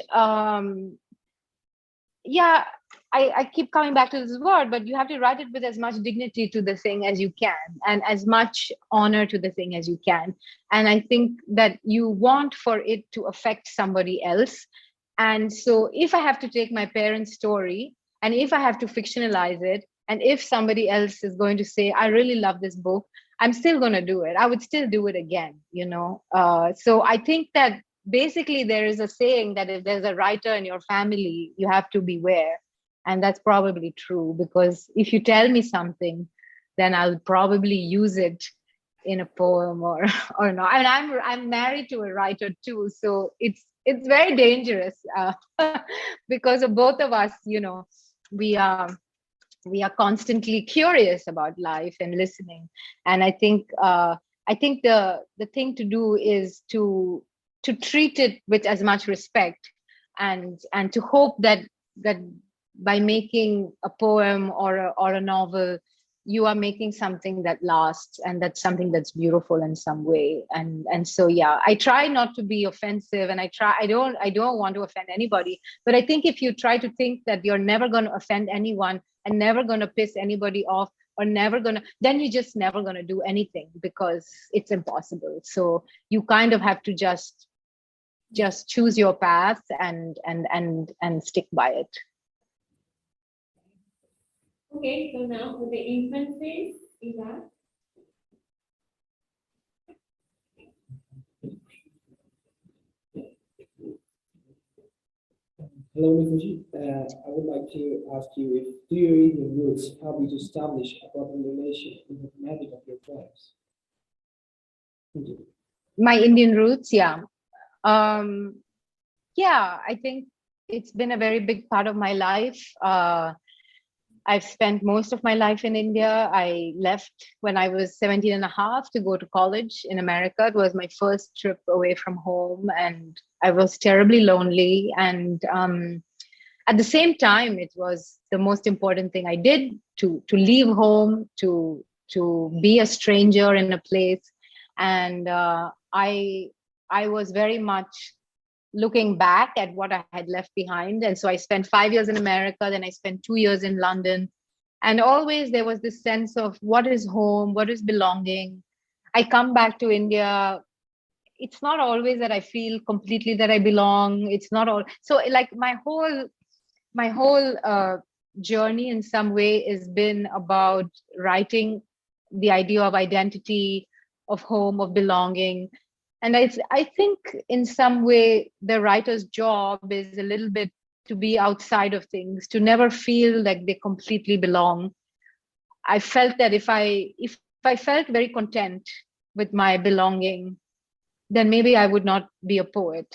I keep coming back to this word, but you have to write it with as much dignity to the thing as you can, and as much honor to the thing as you can. And I think that you want for it to affect somebody else. And so if I have to take my parents' story, and if I have to fictionalize it, and if somebody else is going to say, I really love this book, I'm still going to do it. I would still do it again, So I think that basically there is a saying that if there's a writer in your family, you have to beware. And that's probably true, because if you tell me something, then I'll probably use it in a poem or not. And I'm married to a writer too, so it's very dangerous because of both of us. We are constantly curious about life and listening. And I think the thing to do is to treat it with as much respect, and to hope that by making a poem or a novel, you are making something that lasts, and that's something that's beautiful in some way. And so I try not to be offensive, and I don't want to offend anybody. But I think if you try to think that you're never going to offend anyone and never going to piss anybody off, or then you're just never going to do anything, because it's impossible. So you kind of have to just choose your path and stick by it. Okay, so now for the infancies, in that? Hello, Mikuji. I would like to ask you if do your reading roots help you to establish a proper relation with the thematic of your poems? Thank you. My Indian roots, yeah. Yeah, I think it's been a very big part of my life. I've spent most of my life in India. I left when I was 17 and a half to go to college in America. It was my first trip away from home, and I was terribly lonely. And at the same time, it was the most important thing I did to leave home, to be a stranger in a place. And I was very much looking back at what I had left behind. And so I spent 5 years in America, then I spent 2 years in London. And always there was this sense of what is home, what is belonging. I come back to India. It's not always that I feel completely that I belong. It's not all. So like my whole journey in some way has been about writing the idea of identity, of home, of belonging. And I think in some way the writer's job is a little bit to be outside of things, to never feel like they completely belong. I felt that if I felt very content with my belonging, then maybe I would not be a poet.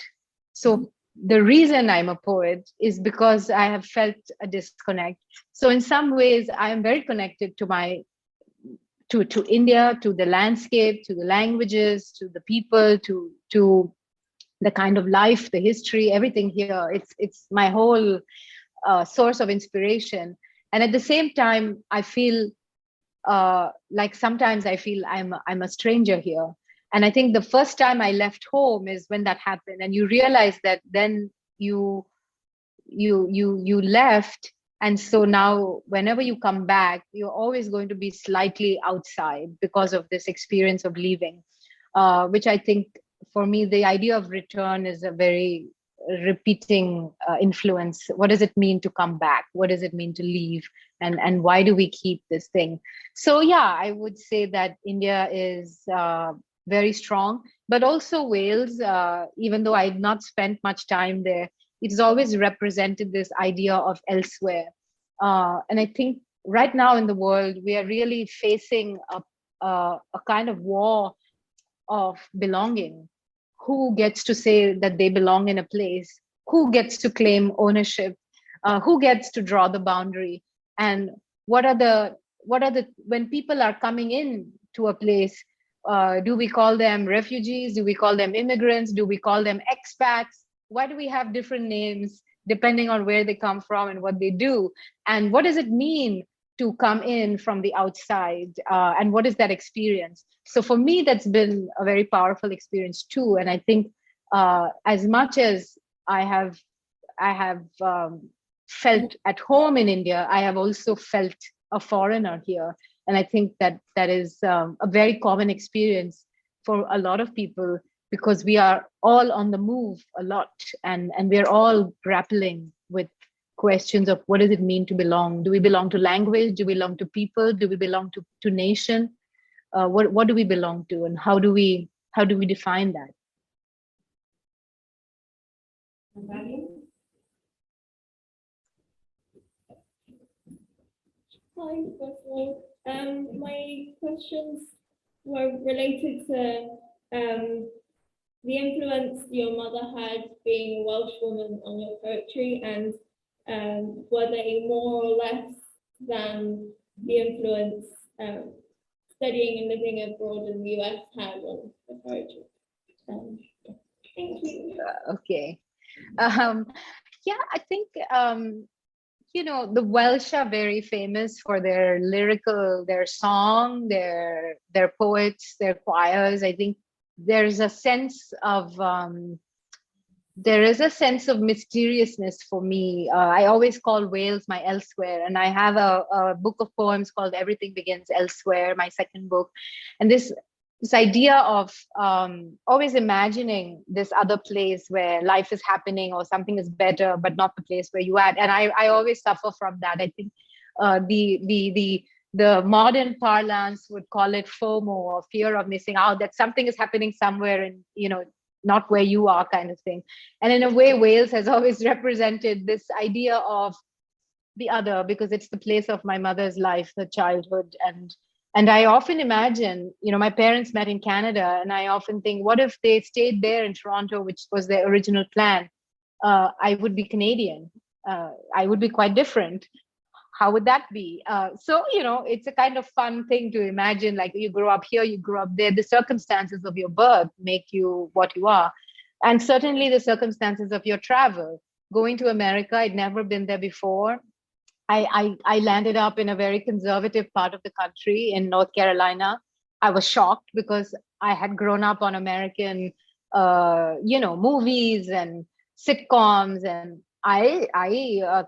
So the reason I'm a poet is because I have felt a disconnect. So in some ways, I am very connected to India, to the landscape, to the languages, to the people, to the kind of life, the history, everything here. It's my whole source of inspiration. And at the same time, I feel like sometimes I feel I'm a stranger here. And I think the first time I left home is when that happened, and you realize that then you left. And so now whenever you come back, you're always going to be slightly outside because of this experience of leaving, which I think for me, the idea of return is a very repeating influence. What does it mean to come back? What does it mean to leave? And why do we keep this thing? So yeah, I would say that India is very strong, but also Wales, even though I had not spent much time there, it's always represented this idea of elsewhere. And I think right now in the world, we are really facing a kind of war of belonging. Who gets to say that they belong in a place? Who gets to claim ownership? Who gets to draw the boundary? And what are the when people are coming in to a place, do we call them refugees? Do we call them immigrants? Do we call them expats? Why do we have different names depending on where they come from and what they do? And what does it mean to come in from the outside? And what is that experience? So for me, that's been a very powerful experience too. And I think as much as I have felt at home in India, I have also felt a foreigner here. And I think that is a very common experience for a lot of people, because we are all on the move a lot, and we're all grappling with questions of what does it mean to belong? Do we belong to language? Do we belong to people? Do we belong to nation? What do we belong to, and how do we define that? Hi, first of all, my questions were related to the influence your mother had being a Welsh woman on your poetry, and were they more or less than the influence studying and living abroad in the US had on the poetry? Thank you. Okay. Yeah, I think the Welsh are very famous for their lyrical, their song, their poets, their choirs. I think there's a sense of mysteriousness for me. I always call Wales my elsewhere, and I have a book of poems called Everything Begins Elsewhere, my second book. And this idea of always imagining this other place where life is happening or something is better, but not the place where you are. And I always suffer from that. I think the the modern parlance would call it FOMO, or fear of missing out, that something is happening somewhere and, not where you are, kind of thing. And in a way, Wales has always represented this idea of the other, because it's the place of my mother's life, her childhood. And I often imagine, my parents met in Canada, and I often think, what if they stayed there in Toronto, which was their original plan? I would be Canadian. I would be quite different. How would that be? So, it's a kind of fun thing to imagine, like you grow up here, you grow up there, the circumstances of your birth make you what you are. And certainly the circumstances of your travel. Going to America, I'd never been there before. I landed up in a very conservative part of the country in North Carolina. I was shocked because I had grown up on American, movies and sitcoms, and I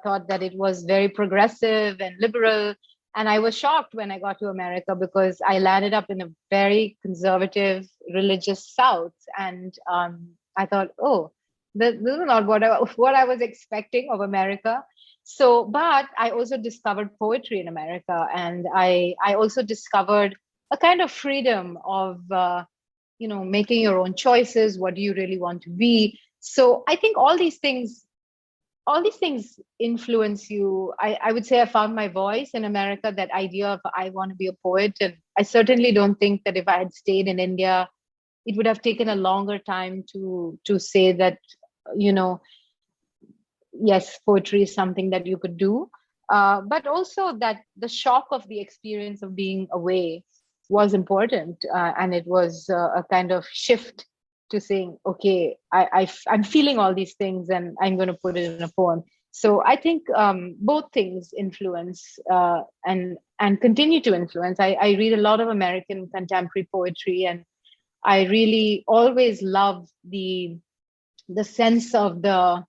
thought that it was very progressive and liberal. And I was shocked when I got to America because I landed up in a very conservative, religious South. And I thought, oh, this is not what I was expecting of America. So, but I also discovered poetry in America, and I also discovered a kind of freedom of, making your own choices. What do you really want to be? So I think all these things influence you. I would say I found my voice in America, that idea of I want to be a poet. And I certainly don't think that if I had stayed in India, it would have taken a longer time to say that, yes, poetry is something that you could do. But also that the shock of the experience of being away was important. And it was a kind of shift to saying, okay, I'm feeling all these things and I'm going to put it in a poem. So I think both things influence and continue to influence. I read a lot of American contemporary poetry, and I really always love the sense of their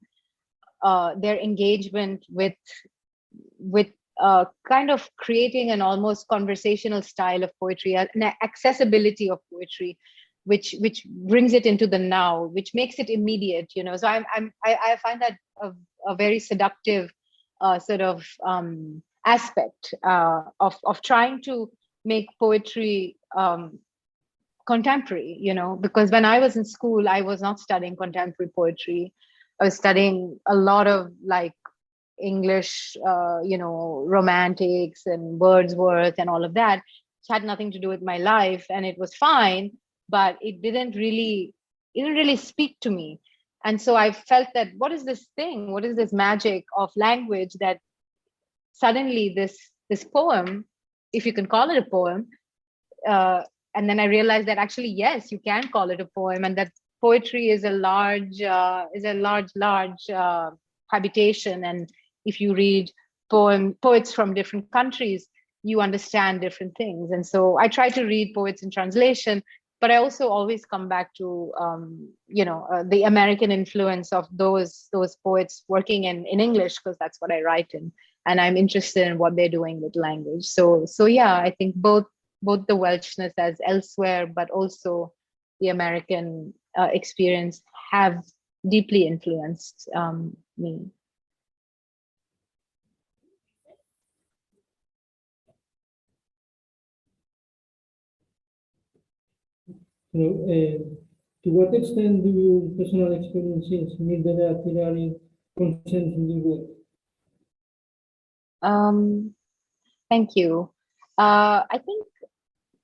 engagement with kind of creating an almost conversational style of poetry, an accessibility of poetry, which brings it into the now, which makes it immediate. So I find that a very seductive sort of aspect of trying to make poetry contemporary. Because when I was in school, I was not studying contemporary poetry. I was studying a lot of like English, romantics and Wordsworth and all of that, which had nothing to do with my life, and it was fine, but it didn't really speak to me. And so I felt that what is this thing? What is this magic of language that suddenly this poem, if you can call it a poem, and then I realized that actually, yes, you can call it a poem, and that poetry is a large habitation. And if you read poets from different countries, you understand different things. And so I try to read poets in translation, but I also always come back to the American influence of those poets working in English, because that's what I write in, and I'm interested in what they're doing with language. So yeah, I think both the Welshness as elsewhere, but also the American experience have deeply influenced me. To what extent do your personal experiences meet the literary content in your work? Thank you. I think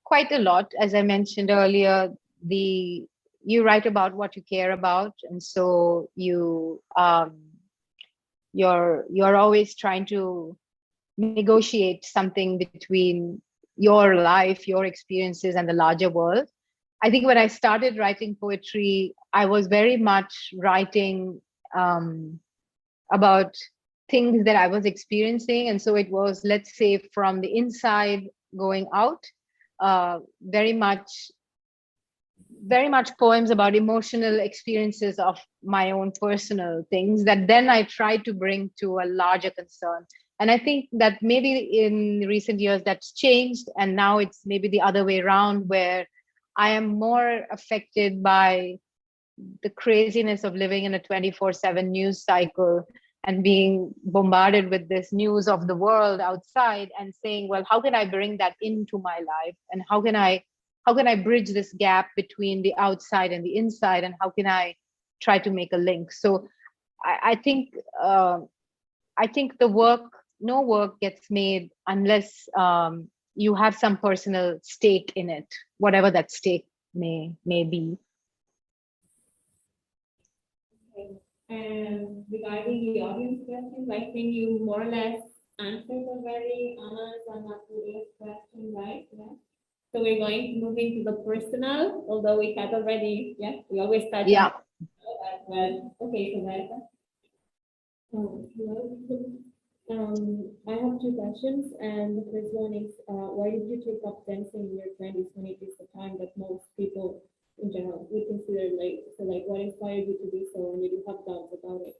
quite a lot. As I mentioned earlier, you write about what you care about, and so you're always trying to negotiate something between your life, your experiences, and the larger world. I think when I started writing poetry, I was very much writing about things that I was experiencing, and so it was, let's say, from the inside going out. Very much poems about emotional experiences of my own personal things that then I tried to bring to a larger concern. And I think that maybe in recent years that's changed, and now it's maybe the other way around, where I am more affected by the craziness of living in a 24/7 news cycle and being bombarded with this news of the world outside and saying, well, how can I bring that into my life? And how can I bridge this gap between the outside and the inside? And how can I try to make a link? So I think no work gets made unless you have some personal stake in it, whatever that stake may be. Okay. And regarding the audience questions, I think you more or less answered already Anna's and Natalia's question, right? Yeah. So we're going to move into the personal, although we had already, we always touch Yeah. on that, but okay, so that's I have two questions, and the first one is, why did you take up dancing in your 20s when it is the time that most people in general would consider late? So, like, what inspired you to do so, and did you have doubts about it?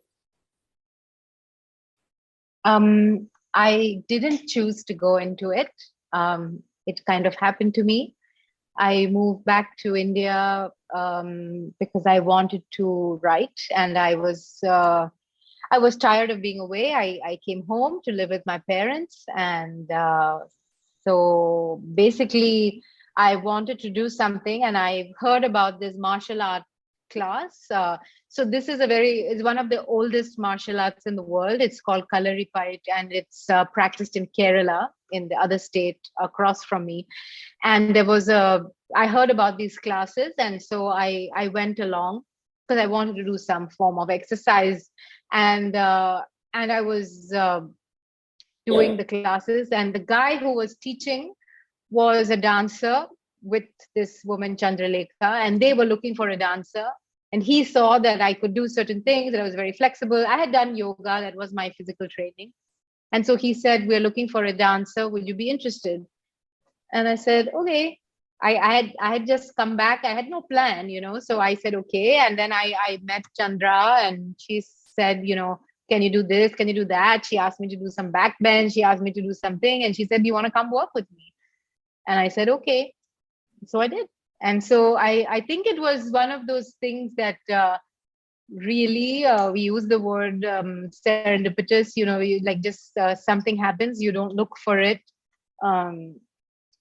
I didn't choose to go into it. It kind of happened to me. I moved back to India because I wanted to write, and I was tired of being away. I came home to live with my parents, and so basically I wanted to do something, and I heard about this martial art class. So this is it's one of the oldest martial arts in the world. It's called Kalaripayat, and it's practiced in Kerala, in the other state across from me. And I heard about these classes, and so I went along because I wanted to do some form of exercise. And I was doing the classes, and the guy who was teaching was a dancer with this woman Chandralekha, and they were looking for a dancer. And he saw that I could do certain things, that I was very flexible. I had done yoga, that was my physical training. And so he said, we're looking for a dancer, would you be interested? And I said, okay. I had just come back, I had no plan, so I said okay. And then I met Chandra, and she said, can you do this, can you do that? She asked me to do some backbend, she asked me to do something, and she said, do you want to come work with me? And I said okay. So I did. And so I think it was one of those things that really, we use the word serendipitous, something happens, you don't look for it.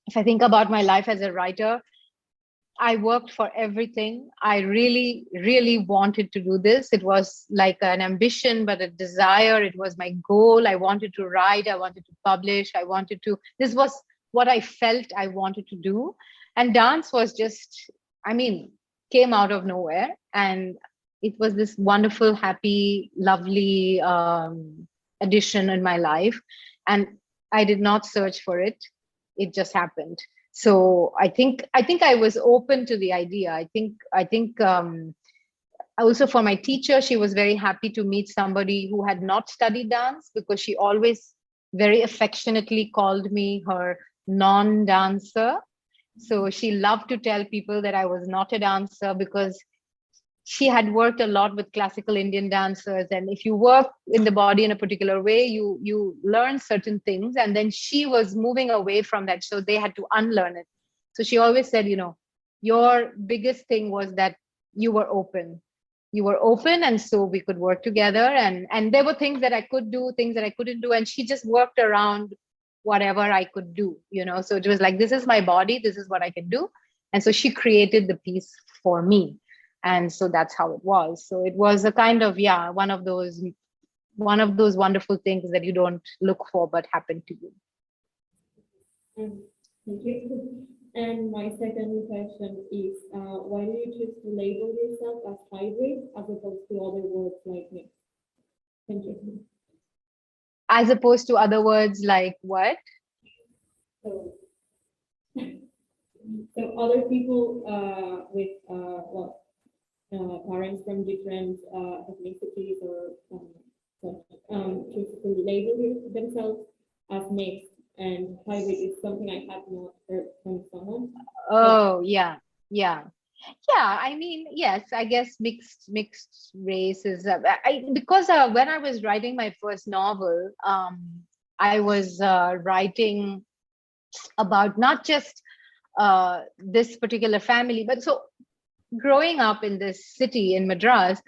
If I think about my life as a writer, I worked for everything. I really, really wanted to do this. It was like an ambition, but a desire. It was my goal. I wanted to write. I wanted to publish. This was what I felt I wanted to do. And dance was just, came out of nowhere. And it was this wonderful, happy, lovely addition in my life. And I did not search for it. It just happened. So I think I was open to the idea. I think also for my teacher, she was very happy to meet somebody who had not studied dance, because she always very affectionately called me her non-dancer. So she loved to tell people that I was not a dancer, because she had worked a lot with classical Indian dancers. And if you work in the body in a particular way, you learn certain things. And then she was moving away from that, so they had to unlearn it. So she always said, your biggest thing was that you were open. You were open, and so we could work together. And there were things that I could do, things that I couldn't do. And she just worked around whatever I could do, So it was like, this is my body, this is what I can do. And so she created the piece for me. And so that's how it was. So it was a kind of, one of those wonderful things that you don't look for, but happen to you. Thank you. And my second question is, why do you choose to label yourself as hybrid as opposed to other words like mix? Thank you. As opposed to other words like what? So other people with parents from different ethnicities or choose to label themselves as mixed, and hybrid is something I have not heard from someone. Oh, yeah. Yes, I guess mixed race is because when I was writing my first novel, I was writing about not just this particular family, but so growing up in this city in Madras,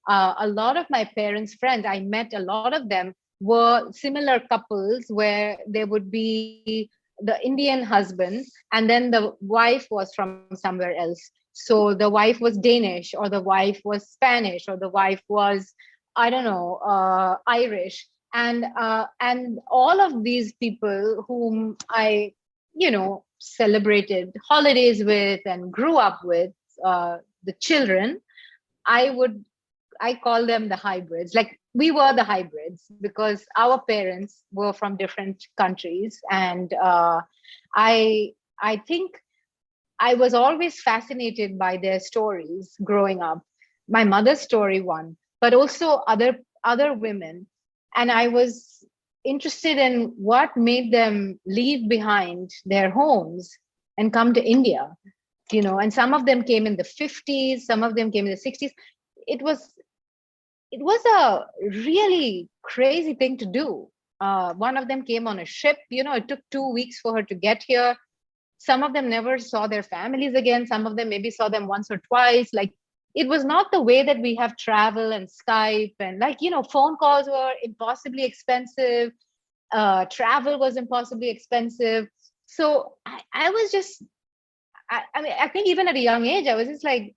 a lot of my parents' friends, I met a lot of them, were similar couples where there would be the Indian husband and then the wife was from somewhere else. So the wife was Danish, or the wife was Spanish, or the wife was, I don't know, Irish. And all of these people whom I, celebrated holidays with and grew up with, the children, I call them the hybrids. Like, we were the hybrids because our parents were from different countries. And I think I was always fascinated by their stories growing up. My mother's story, one, but also other women. And I was interested in what made them leave behind their homes and come to India. And some of them came in the 50s, some of them came in the 60s. It was a really crazy thing to do. One of them came on a ship. It took 2 weeks for her to get here. Some of them never saw their families again. Some of them maybe saw them once or twice. Like, it was not the way that we have travel and Skype and phone calls were impossibly expensive. Travel was impossibly expensive. So I was just, I mean, I think even at a young age, I was just like,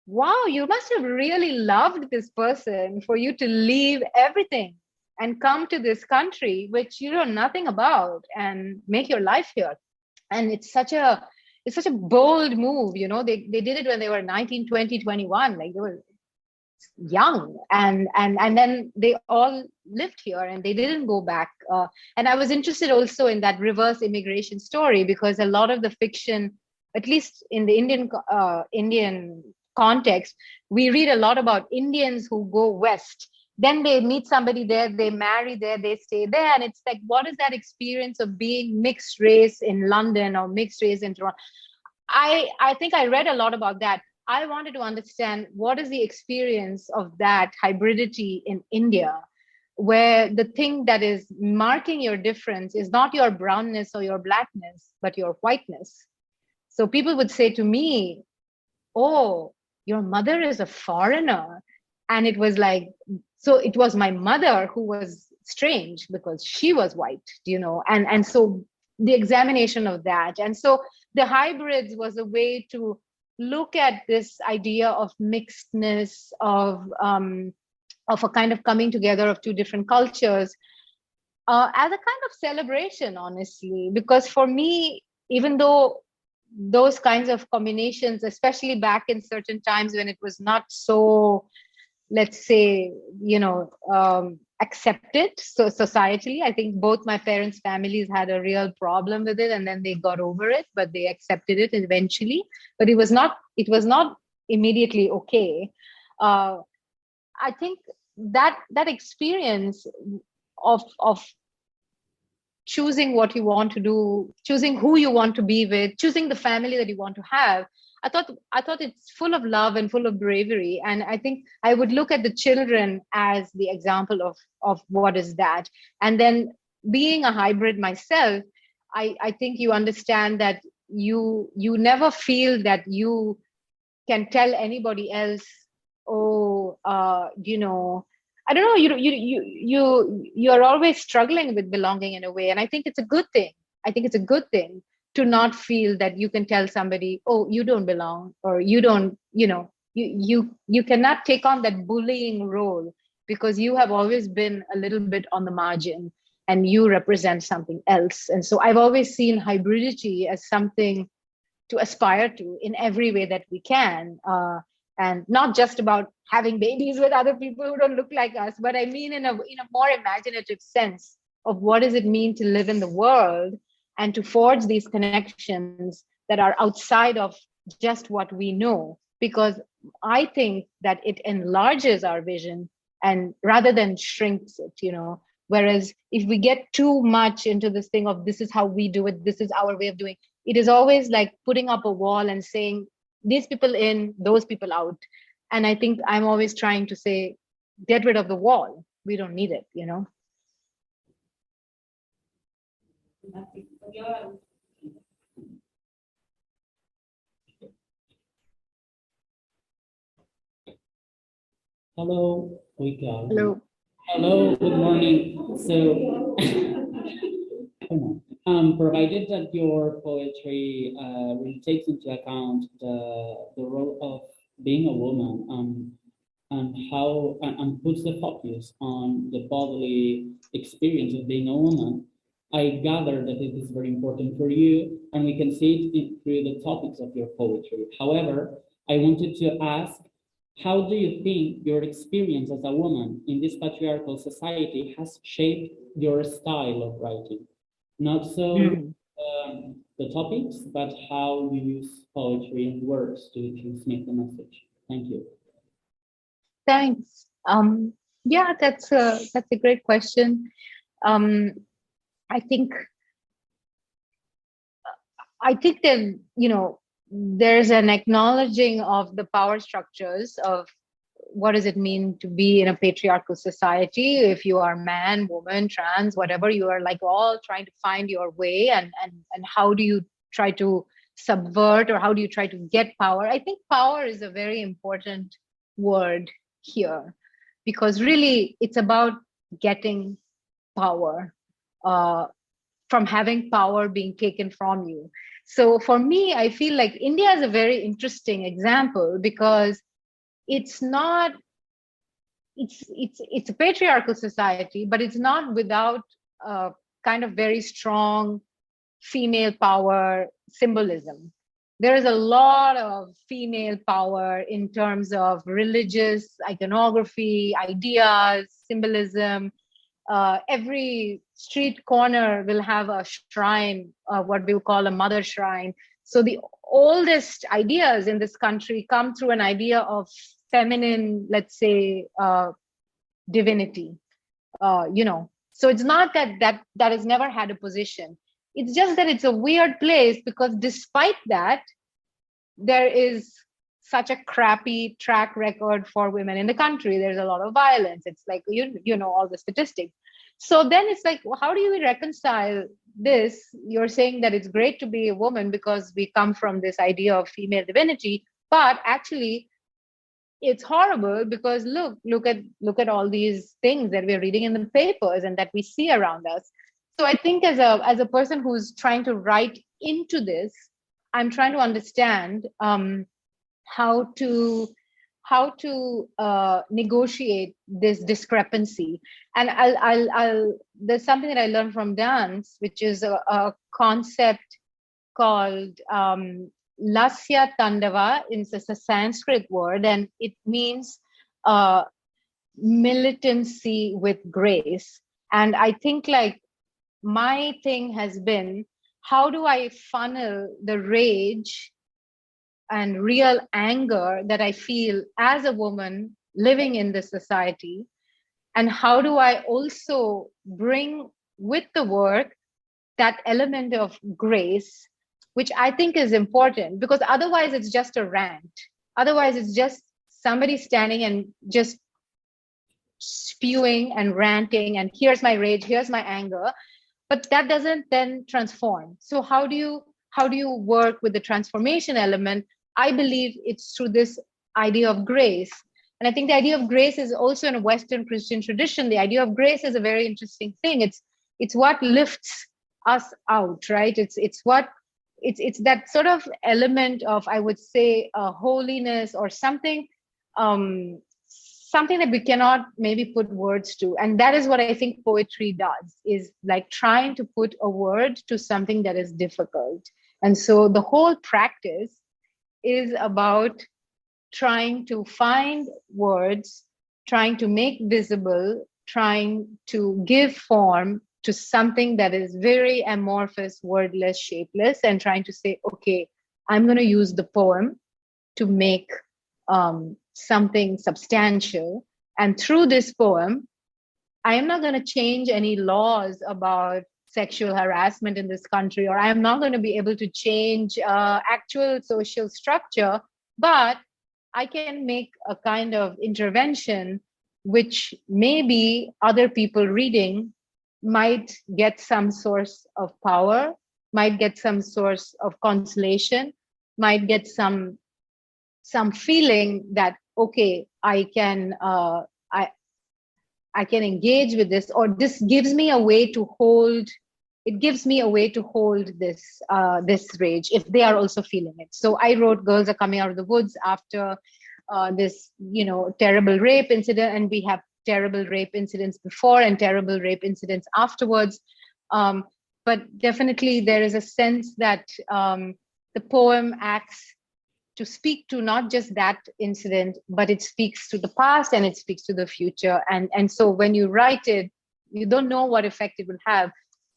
wow, you must have really loved this person for you to leave everything and come to this country, which you know nothing about, and make your life here. And it's such a bold move. They did it when they were 19, 20, 21, like they were young, and then they all lived here and they didn't go back. And I was interested also in that reverse immigration story, because a lot of the fiction, at least in the Indian context, we read a lot about Indians who go west, then they meet somebody there, they marry there, they stay there, and it's like, what is that experience of being mixed race in London or mixed race in Toronto? I think I read a lot about that. I wanted to understand what is the experience of that hybridity in India, where the thing that is marking your difference is not your brownness or your blackness, but your whiteness. So people would say to me, oh, your mother is a foreigner. And it was like, so it was my mother who was strange because she was white, and so the examination of that. And so the hybrids was a way to look at this idea of mixedness, of a kind of coming together of two different cultures, as a kind of celebration, honestly, because for me, even though those kinds of combinations, especially back in certain times when it was not so, let's say, accepted, so societally, I think both my parents' families had a real problem with it, and then they got over it, but they accepted it eventually. But it was not immediately okay. I think that experience of choosing what you want to do, choosing who you want to be with, choosing the family that you want to have, I thought it's full of love and full of bravery. And I think I would look at the children as the example of what is that. And then being a hybrid myself, I think you understand that you never feel that you can tell anybody else, oh, I don't know, you're always struggling with belonging in a way. And I think it's a good thing. To not feel that you can tell somebody, oh, you don't belong, or you don't, you cannot take on that bullying role, because you have always been a little bit on the margin and you represent something else. And so I've always seen hybridity as something to aspire to in every way that we can. And not just about having babies with other people who don't look like us, but I mean in a more imaginative sense of what does it mean to live in the world and to forge these connections that are outside of just what we know. Because I think that it enlarges our vision and rather than shrinks it, Whereas if we get too much into this thing of this is how we do it, this is our way of doing it, is always like putting up a wall and saying these people in, those people out. And I think I'm always trying to say, get rid of the wall. We don't need it, Hello, Wika. Hello. Hello, good morning. So, provided that your poetry really takes into account the role of being a woman, and how and puts the focus on the bodily experience of being a woman, I gather that it is very important for you, and we can see it through the topics of your poetry. However, I wanted to ask, how do you think your experience as a woman in this patriarchal society has shaped your style of writing? Not so the topics, but how you use poetry and words to transmit the message. Thank you. Thanks. Yeah, that's a great question. I think that, there's an acknowledging of the power structures of what does it mean to be in a patriarchal society. If you are man, woman, trans, whatever, you are like all trying to find your way, and how do you try to subvert, or how do you try to get power? I think power is a very important word here, because really it's about getting power, from having power being taken from you. So for me, I feel like India is a very interesting example, because it's a patriarchal society, but it's not without a kind of very strong female power symbolism. There is a lot of female power in terms of religious iconography, ideas, symbolism. Every street corner will have a shrine, what we'll call a mother shrine. So the oldest ideas in this country come through an idea of feminine, let's say, divinity. So it's not that has never had a position. It's just that it's a weird place, because despite that, there is such a crappy track record for women in the country. There's a lot of violence. It's like, all the statistics. So then it's like, how do you reconcile this? You're saying that it's great to be a woman because we come from this idea of female divinity, but actually it's horrible, because look at all these things that we're reading in the papers and that we see around us. So I think as a person who's trying to write into this, I'm trying to understand how to negotiate this discrepancy. And there's something that I learned from dance, which is a concept called Lasya Tandava. It's a Sanskrit word, and it means militancy with grace. And I think like my thing has been, how do I funnel the rage and real anger that I feel as a woman living in this society? And how do I also bring with the work that element of grace, which I think is important, because otherwise it's just a rant. Otherwise it's just somebody standing and just spewing and ranting, and here's my rage, here's my anger, but that doesn't then transform. So how do you work with the transformation element? I believe it's through this idea of grace. And I think the idea of grace is also in a Western Christian tradition. The idea of grace is a very interesting thing. It's what lifts us out, right? It's that sort of element of, I would say, holiness or something, something that we cannot maybe put words to. And that is what I think poetry does, is like trying to put a word to something that is difficult. And so the whole practice is about trying to find words, trying to make visible, trying to give form to something that is very amorphous, wordless, shapeless, and trying to say, okay, I'm going to use the poem to make something substantial. And through this poem, I am not going to change any laws about sexual harassment in this country, or I am not going to be able to change actual social structure, but I can make a kind of intervention which maybe other people reading might get some source of power, might get some source of consolation, might get some feeling that, okay, I can engage with this, or this gives me a way to hold. It gives me a way to hold this rage if they are also feeling it. So I wrote girls are coming out of the woods after this, terrible rape incident, and we have terrible rape incidents before and terrible rape incidents afterwards. But definitely there is a sense that the poem acts to speak to not just that incident, but it speaks to the past and it speaks to the future. And so when you write it, you don't know what effect it will have,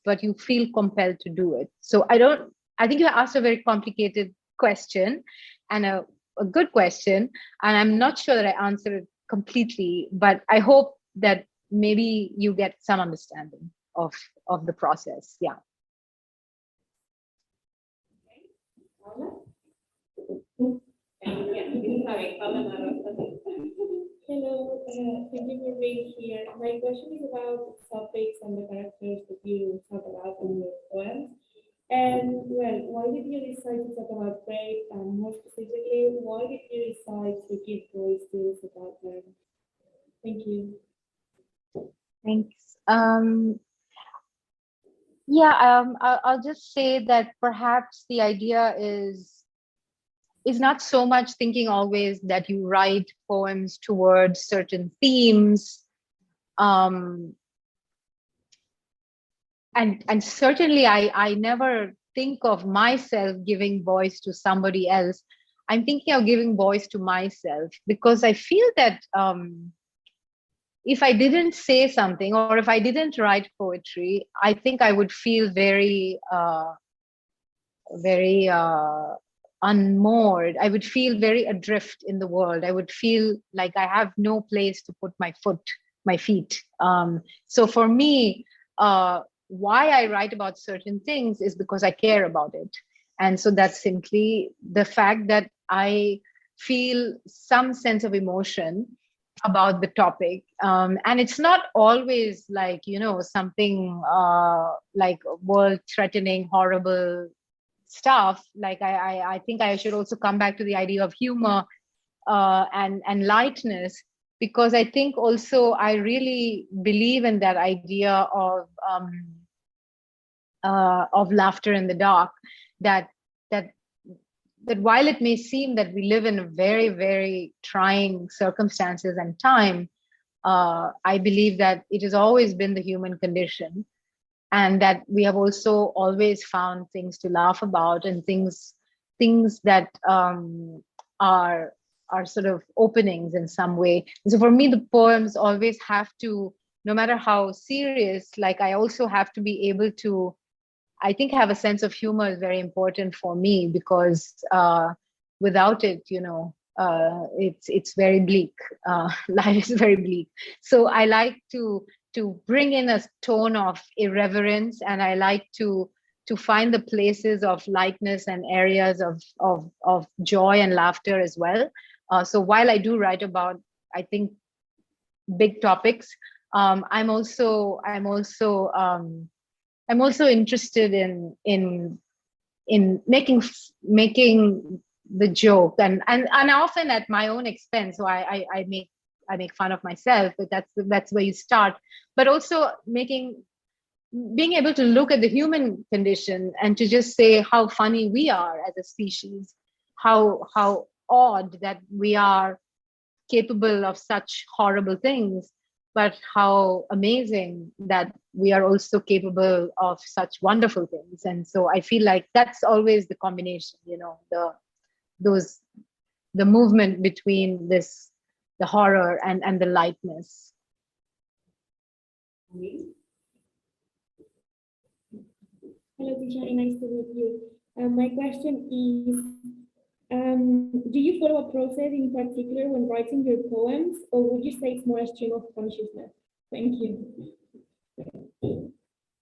but you feel compelled to do it. So I think you asked a very complicated question and a good question. And I'm not sure that I answered it completely, but I hope that maybe you get some understanding of the process. Yeah. Hello, thank you for being here. My question is about topics and the characters that you talk about in your poems. And well, why did you decide to talk about rape? And more specifically, why did you decide to give voice to this about them? Thank you. Thanks. I'll just say that perhaps the idea is not so much thinking always that you write poems towards certain themes. And certainly I never think of myself giving voice to somebody else. I'm thinking of giving voice to myself, because I feel that if I didn't say something, or if I didn't write poetry, I think I would feel very unmoored. I would feel very adrift in the world. I would feel like I have no place to put my feet. So for me, why I write about certain things is because I care about it. And so that's simply the fact that I feel some sense of emotion about the topic. And it's not always like, something like world-threatening, horrible stuff. Like I think I should also come back to the idea of humor and lightness, because I think also I really believe in that idea of laughter in the dark, that while it may seem that we live in very, very trying circumstances and time, I believe that it has always been the human condition, and that we have also always found things to laugh about, and things that are sort of openings in some way. And so for me, the poems always have to, no matter how serious, like I also have to be able to, I think, have a sense of humor is very important for me, because without it, it's very bleak. Life is very bleak. So I like to bring in a tone of irreverence, and I like to find the places of lightness and areas of joy and laughter as well. So while I do write about, I think, big topics, I'm also interested in making the joke, and often at my own expense. So I make fun of myself, but that's where you start. But also being able to look at the human condition and to just say how funny we are as a species, how odd that we are capable of such horrible things, but how amazing that we are also capable of such wonderful things. And so I feel like that's always the combination, the movement between the horror and the lightness. Hello, Tishani, nice to meet you. My question is, do you follow a process in particular when writing your poems, or would you say it's more a stream of consciousness? Thank you.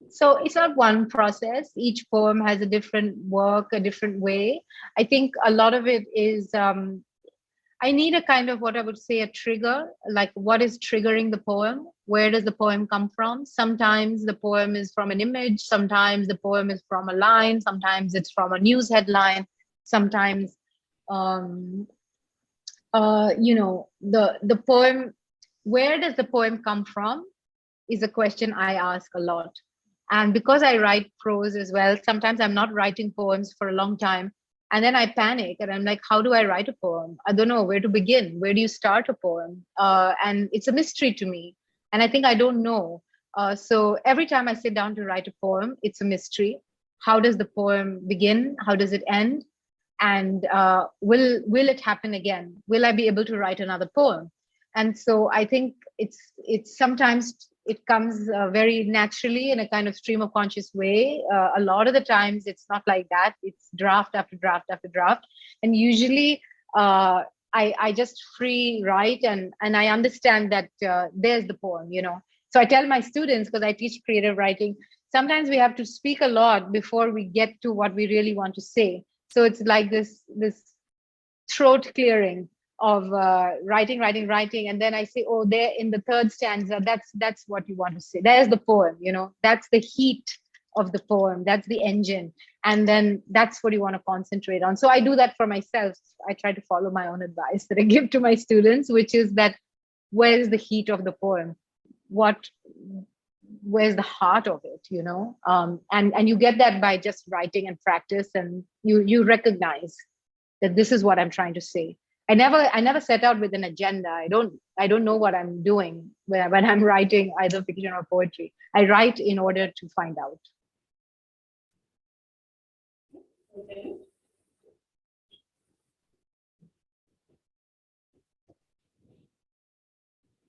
So it's not one process. Each poem has a different work, a different way. I think a lot of it is, I need a kind of, what I would say, a trigger, like what is triggering the poem? Where does the poem come from? Sometimes the poem is from an image. Sometimes the poem is from a line. Sometimes it's from a news headline. Sometimes the poem, where does the poem come from is a question I ask a lot. And because I write prose as well, sometimes I'm not writing poems for a long time. And then I panic and I'm like, how do I write a poem? I don't know where to begin. Where do you start a poem? And it's a mystery to me. And I think I don't know. So every time I sit down to write a poem, it's a mystery. How does the poem begin? How does it end? And will it happen again? Will I be able to write another poem? And so I think it's sometimes it comes very naturally in a kind of stream of conscious way. A lot of the times it's not like that. It's draft after draft after draft. And usually I just free write and I understand that there's the poem, So I tell my students, because I teach creative writing, sometimes we have to speak a lot before we get to what we really want to say. So it's like this throat clearing of writing, and then I say, oh, there in the third stanza, that's what you want to say. There's the poem, that's the heat of the poem, that's the engine, and then that's what you want to concentrate on. So I do that for myself. I try to follow my own advice that I give to my students, which is that where is the heat of the poem? Where's the heart of it, and you get that by just writing and practice, and you recognize that this is what I'm trying to say. I never set out with an agenda. I don't know what I'm doing when I'm writing either fiction or poetry. I write in order to find out. Okay.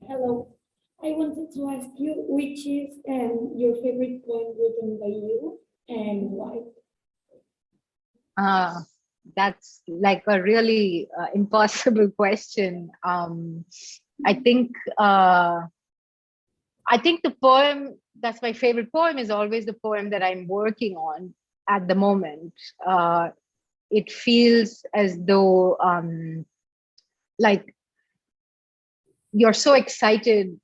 Hello. I wanted to ask you which is your favorite poem written by you and why? That's like a really impossible question. I think the poem that's my favorite poem is always the poem that I'm working on at the moment. It feels as though like you're so excited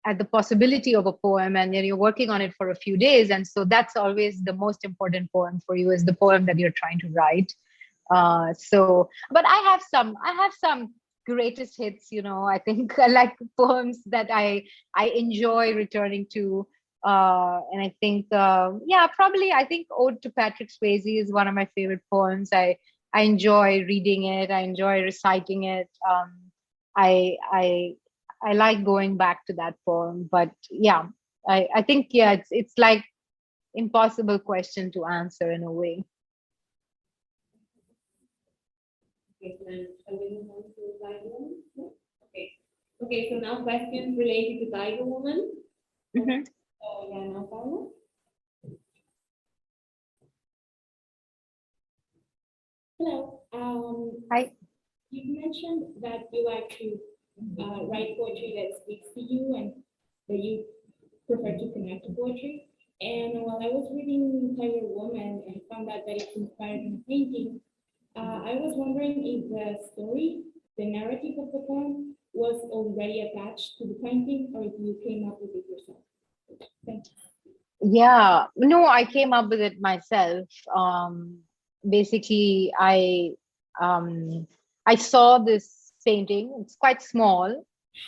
at the possibility of a poem, and then you're working on it for a few days, and so that's always the most important poem for you, is the poem that you're trying to write. But I have some greatest hits, I think I like poems that I enjoy returning to, and I think probably I think Ode to Patrick Swayze is one of my favorite poems. I enjoy reading it, I enjoy reciting it. I like going back to that poem, but yeah, I think it's like impossible question to answer in a way. Okay, then shall we move on to Tiger Woman? No? Okay, so now questions related to Tiger Woman. Mm-hmm. So yeah, now Paula. Hello. Hi. You mentioned that you like to write poetry that speaks to you and that you prefer to connect to poetry. And while I was reading Tiger Woman and found out that it's inspired in a painting, I was wondering if the story, the narrative of the poem, was already attached to the painting, or if you came up with it yourself. Thank you. Yeah, no, I came up with it myself. Basically, I saw this painting. It's quite small,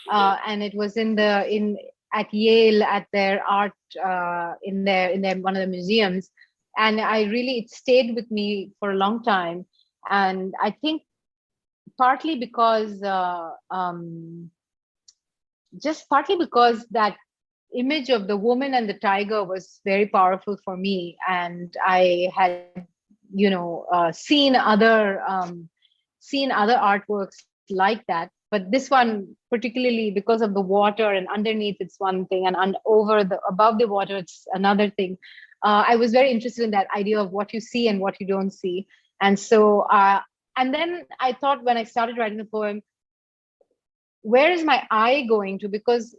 and it was at Yale at their art in their one of the museums, and it stayed with me for a long time. And I think partly because that image of the woman and the tiger was very powerful for me, and I had seen other artworks like that, but this one particularly because of the water, and underneath it's one thing, and above the water it's another thing. I was very interested in that idea of what you see and what you don't see. And so and then I thought, when I started writing the poem, where is my eye going to? Because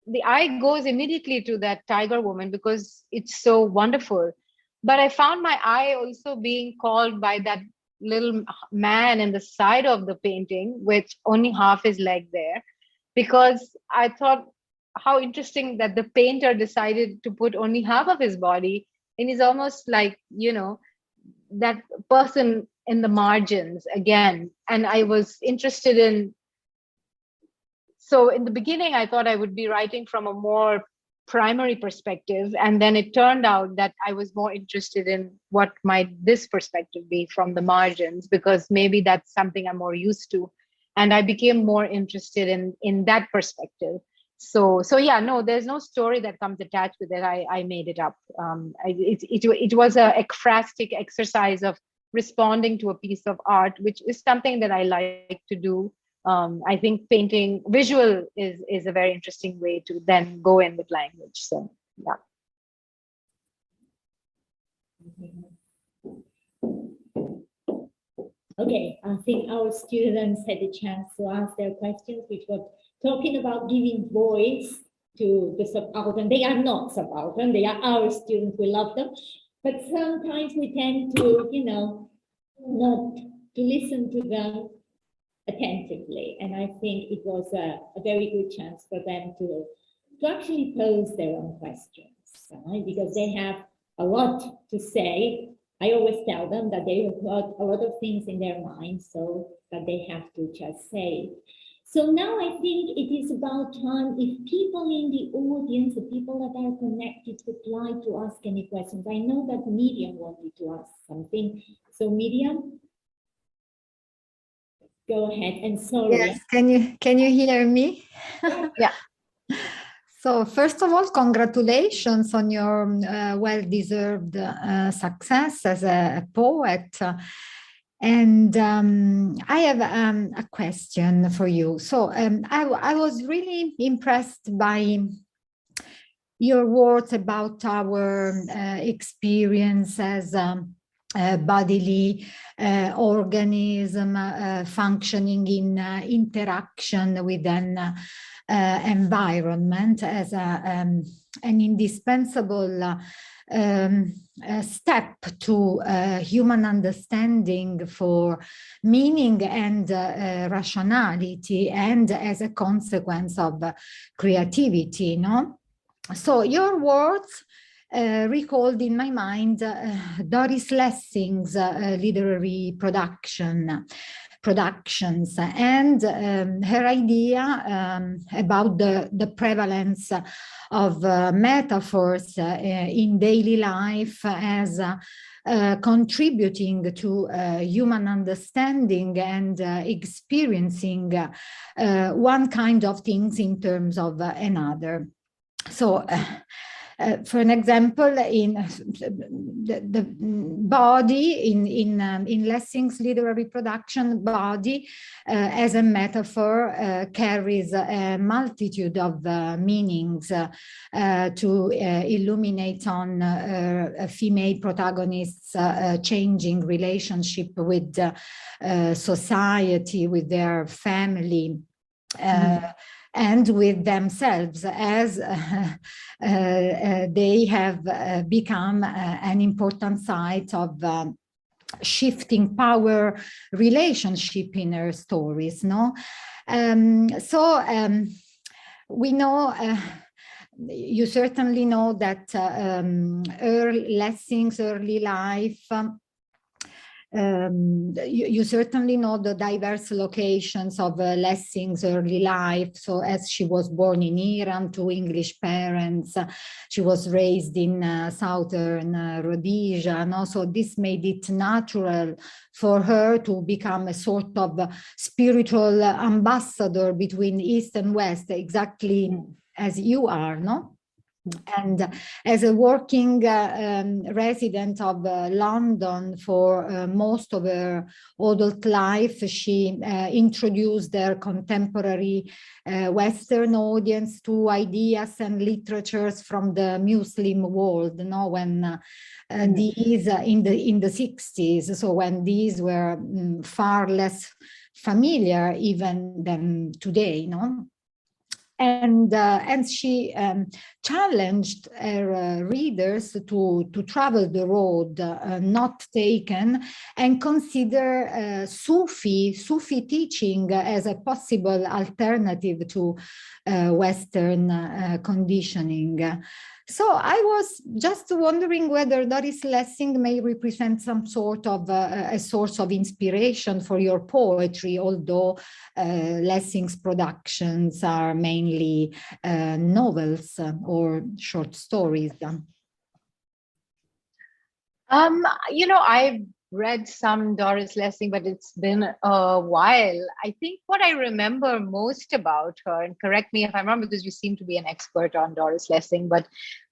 the eye goes immediately to that tiger woman because it's so wonderful. But I found my eye also being called by that little man in the side of the painting, with only half his leg there, because I thought how interesting that the painter decided to put only half of his body, and he's almost like, that person in the margins again. And I was interested in So in the beginning, I thought I would be writing from a more primary perspective. And then it turned out that I was more interested in what might this perspective be from the margins, because maybe that's something I'm more used to. And I became more interested in that perspective. So yeah, no, there's no story that comes attached with it. I made it up. It was a ekphrastic exercise of responding to a piece of art, which is something that I like to do. I think painting visual is a very interesting way to then go in with language. So yeah. Okay, I think our students had a chance to ask their questions, which were talking about giving voice to the subaltern. They are not subaltern, they are our students, we love them. But sometimes we tend to, not to listen to them attentively. And I think it was a very good chance for them to actually pose their own questions, right? Because they have a lot to say. I always tell them that they have got a lot of things in their minds, so that they have to just say. So now I think it is about time if people in the audience, the people that are connected, would like to ask any questions. I know that Miriam wanted to ask something. So Miriam, go ahead. And sorry. Yes, can you hear me? Yeah. So first of all, congratulations on your well-deserved success as a poet. And I have a question for you. So I was really impressed by your words about our experience as bodily organism functioning in interaction with an environment as an indispensable step to human understanding for meaning and rationality, and as a consequence of creativity, no? So your words recalled in my mind Doris Lessing's literary productions and her idea about the prevalence of metaphors in daily life as contributing to human understanding and experiencing one kind of things in terms of another. So for an example, in the body in Lessing's literary production, body as a metaphor carries a multitude of meanings to illuminate on a female protagonist's changing relationship with society, with their family. And with themselves, as they have become an important site of shifting power relationship in her stories, no? We know, you certainly know that Lessing's early life, you certainly know the diverse locations of Lessing's early life. So as she was born in Iran to English parents, she was raised in southern Rhodesia. And also this made it natural for her to become a sort of spiritual ambassador between East and West, exactly as you are, no? And as a working resident of London for most of her adult life, she introduced their contemporary Western audience to ideas and literatures from the Muslim world, you know, when these in the 60s, so when these were far less familiar even than today, you know. And she challenged her readers to travel the road not taken and consider Sufi teaching as a possible alternative to Western conditioning. So I was just wondering whether Doris Lessing may represent some sort of a source of inspiration for your poetry, although Lessing's productions are mainly novels or short stories. I've read some Doris Lessing, but it's been a while. I think what I remember most about her, and correct me if I'm wrong, because you seem to be an expert on Doris Lessing, but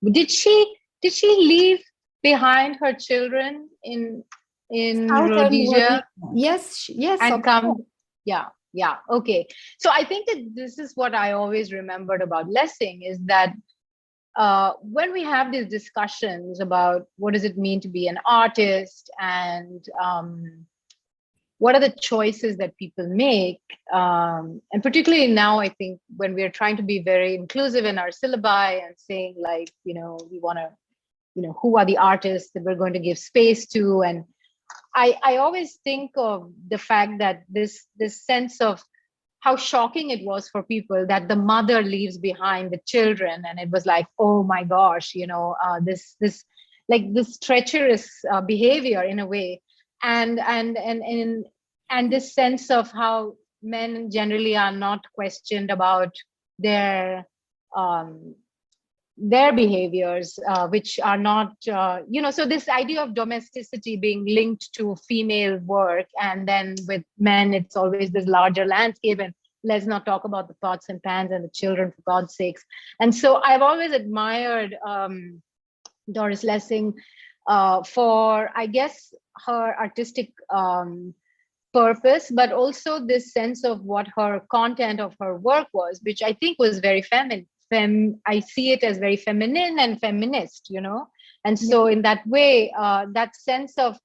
did she leave behind her children in Rhodesia? Yes, And come, yeah, okay. So I think that this is what I always remembered about Lessing, is that when we have these discussions about what does it mean to be an artist and what are the choices that people make, and particularly now, I think when we're trying to be very inclusive in our syllabi and saying like, we want to, who are the artists that we're going to give space to, and I always think of the fact that this sense of how shocking it was for people that the mother leaves behind the children, and it was like, oh my gosh, this treacherous behavior in a way, and this sense of how men generally are not questioned about their behaviors, which are not, so this idea of domesticity being linked to female work, and then with men, it's always this larger landscape, and let's not talk about the pots and pans and the children, for God's sakes. And so I've always admired Doris Lessing for, I guess, her artistic purpose, but also this sense of what her content of her work was, which I think was very feminine. I see it as very feminine and feminist, and so in that way, that sense of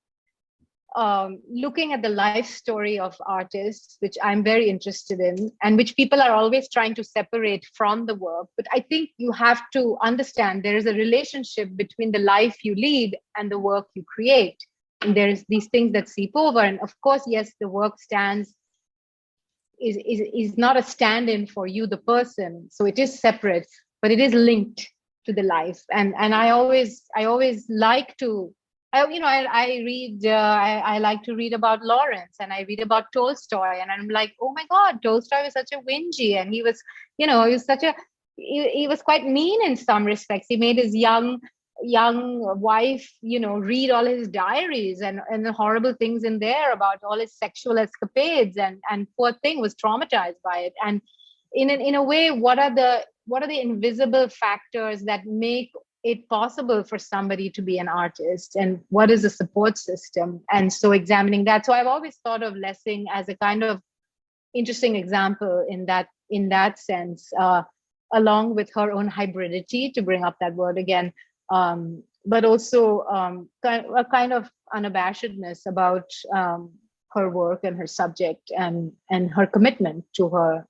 looking at the life story of artists, which I'm very interested in, and which people are always trying to separate from the work. But I think you have to understand there is a relationship between the life you lead and the work you create. And there's these things that seep over. And of course, yes, the work is not a stand-in for you, the person. So it is separate, but it is linked to the life. And I always like to, I like to read about Lawrence, and I read about Tolstoy, and I'm like, oh my God, Tolstoy was such a whingy, and he was quite mean in some respects. He made his young wife, read all his diaries and the horrible things in there about all his sexual escapades, and poor thing was traumatized by it. And in a way, what are the invisible factors that make it possible for somebody to be an artist, and what is the support system? And so examining that. So I've always thought of Lessing as a kind of interesting example in that sense, along with her own hybridity, to bring up that word again, but also a kind of unabashedness about her work and her subject, and her commitment to her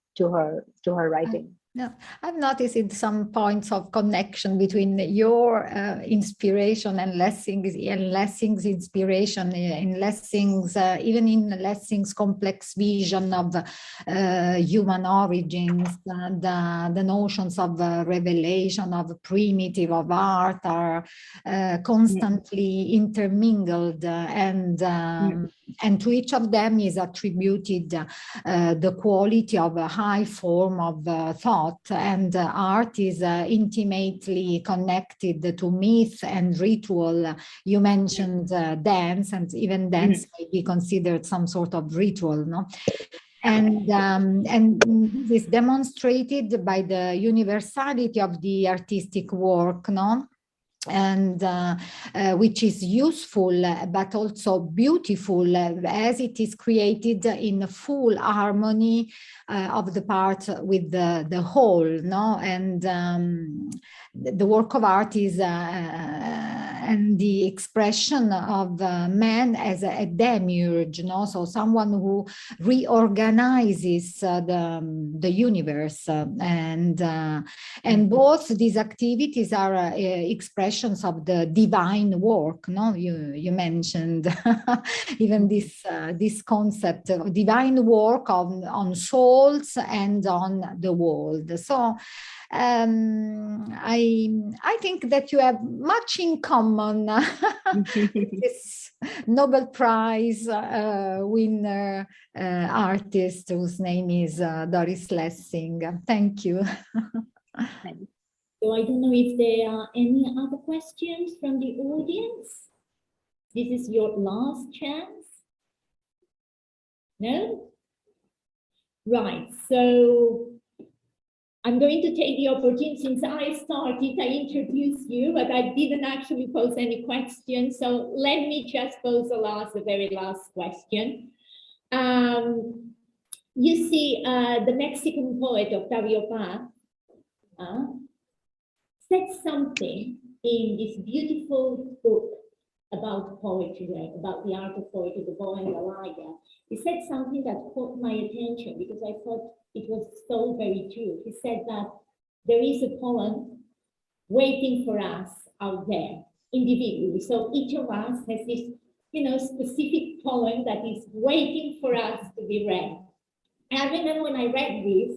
writing. No, I've noticed some points of connection between your inspiration and Lessing's inspiration, in Lessing's, even in Lessing's complex vision of human origins. The notions of revelation, of primitive, of art are constantly intermingled, and to each of them is attributed the quality of a high form of thought. And art is intimately connected to myth and ritual. You mentioned dance, and even dance may be considered some sort of ritual, no? And this is demonstrated by the universality of the artistic work, no? And which is useful but also beautiful, as it is created in full harmony of the parts with the whole, no? And the work of art is and the expression of man as a demiurge, so someone who reorganizes the universe, and both these activities are expressions of the divine work. You mentioned even this concept of divine work on souls and on the world. So I think that you have much in common with this Nobel Prize winner artist whose name is Doris Lessing. Thank you. So I don't know if there are any other questions from the audience. This is your last chance. No? Right, so I'm going to take the opportunity, since I started, I introduced you, but I didn't actually pose any questions. So let me just pose the very last question. You see, the Mexican poet Octavio Paz said something in this beautiful book about poetry, about the art of poetry, the poem La Laya. He said something that caught my attention because I thought it was so very true. He said that there is a poem waiting for us out there individually. So each of us has this, specific poem that is waiting for us to be read. And I remember when I read this,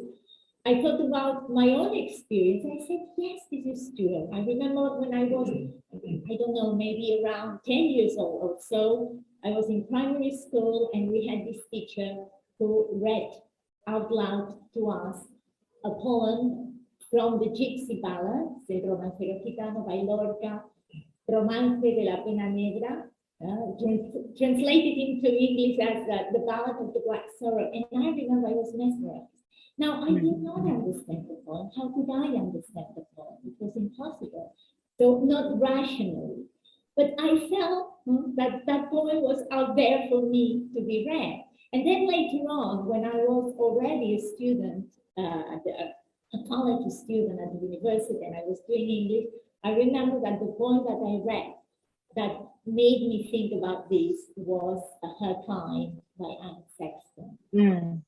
I thought about my own experience. I said, yes, this is true. I remember when I was, I don't know, maybe around 10 years old or so, I was in primary school and we had this teacher who read out loud to us a poem from the Gypsy Ballads, El Romancero Gitano by Lorca, Romance de la Pena Negra, translated into English as the Ballad of the Black Sorrow. And I remember I was mesmerized. Now, I did not understand the poem. How could I understand the poem? It was impossible. So, not rationally. But I felt that that poem was out there for me to be read. And then later on, when I was already a student, a college student at the university, and I was doing English, I remember that the poem that I read that made me think about this was Her Kind by Anne Sexton.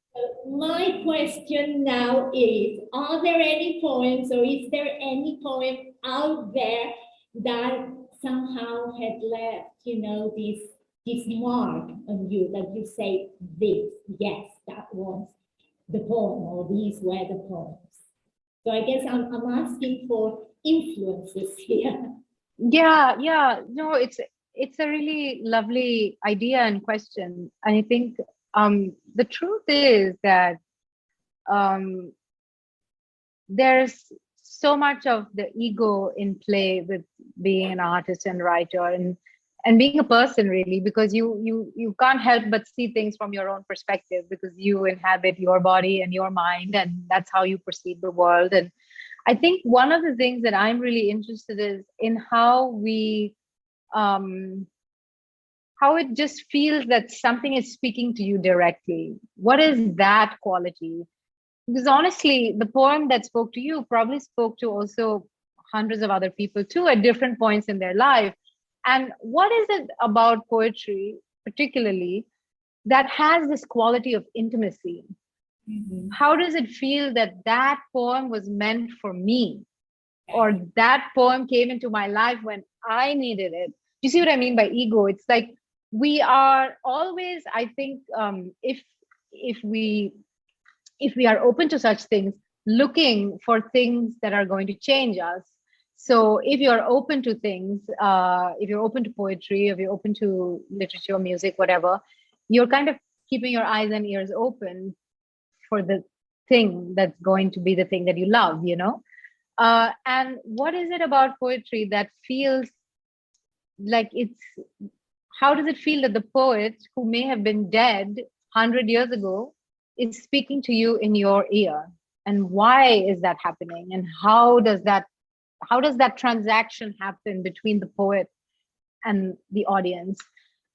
My question now is, are there any poems or is there any poem out there that somehow had left, this mark on you, that you say, this, yes, that was the poem, or these were the poems? So I guess I'm asking for influences here. Yeah. No, it's a really lovely idea and question. And I think the truth is that there's so much of the ego in play with being an artist and writer and being a person, really, because you can't help but see things from your own perspective, because you inhabit your body and your mind, and that's how you perceive the world. And I think one of the things that I'm really interested is in how we how it just feels that something is speaking to you directly. What is that quality? Because honestly, the poem that spoke to you probably spoke to also hundreds of other people too at different points in their life. And what is it about poetry, particularly, that has this quality of intimacy? How does it feel that that poem was meant for me, or that poem came into my life when I needed it? You see what I mean by ego? It's like we are always, I think, if we are open to such things, looking for things that are going to change us. So if you're open to things, if you're open to poetry, if you're open to literature, music, whatever, you're kind of keeping your eyes and ears open for the thing that's going to be the thing that you love, And what is it about poetry that feels like how does it feel that the poet who may have been dead 100 years ago is speaking to you in your ear? And why is that happening? And how does that transaction happen between the poet and the audience?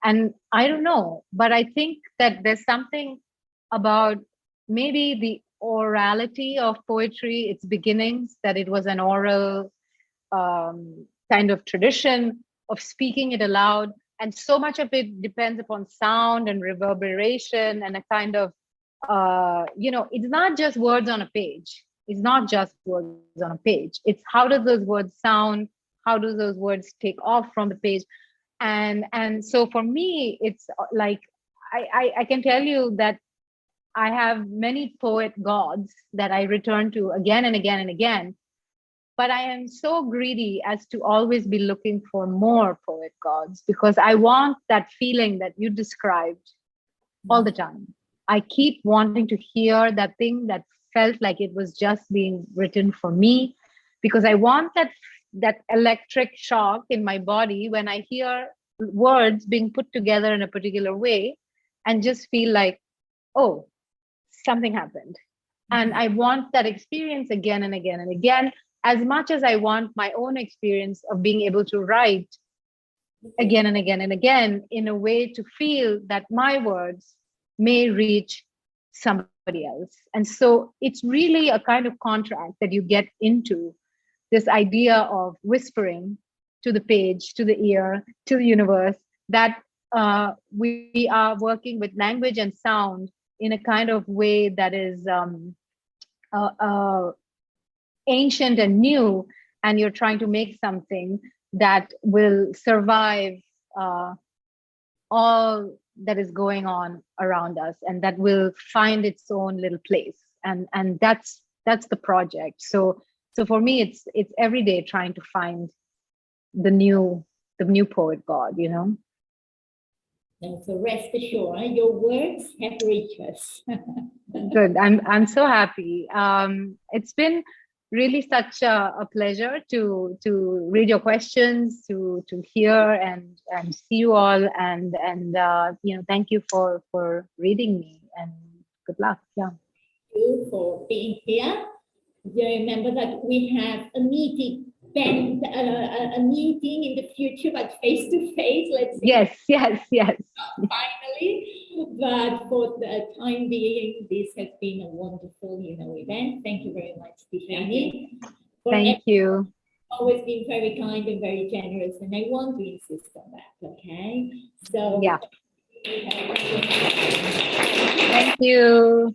And I don't know, but I think that there's something about maybe the orality of poetry, its beginnings, that it was an oral kind of tradition of speaking it aloud. And so much of it depends upon sound and reverberation and a kind of, it's not just words on a page. It's not just words on a page. It's how do those words sound? How do those words take off from the page? And so for me, it's like, I can tell you that I have many poet gods that I return to again and again and again. But I am so greedy as to always be looking for more poet gods, because I want that feeling that you described all the time. I keep wanting to hear that thing that felt like it was just being written for me, because I want that electric shock in my body when I hear words being put together in a particular way and just feel like, oh, something happened. And I want that experience again and again and again, as much as I want my own experience of being able to write again and again and again in a way to feel that my words may reach somebody else. And so it's really a kind of contract that you get into, this idea of whispering to the page, to the ear, to the universe, that we are working with language and sound in a kind of way that is ancient and new, and you're trying to make something that will survive all that is going on around us, and that will find its own little place. And that's the project. So for me, it's every day trying to find the new poet god, And so rest assured, your words have reached us. Good. I'm so happy. It's been really such a pleasure to read your questions, to hear and see you all, and thank you for reading me, and good luck. Yeah. Thank you for being here. You remember that we have a meeting a meeting in the future, but face to face. Let's say. Yes. Finally, but for the time being, this has been a wonderful, event. Thank you very much, Tishani. Thank you. Always been very kind and very generous, and I want to insist on that. Okay, so yeah. Thank you.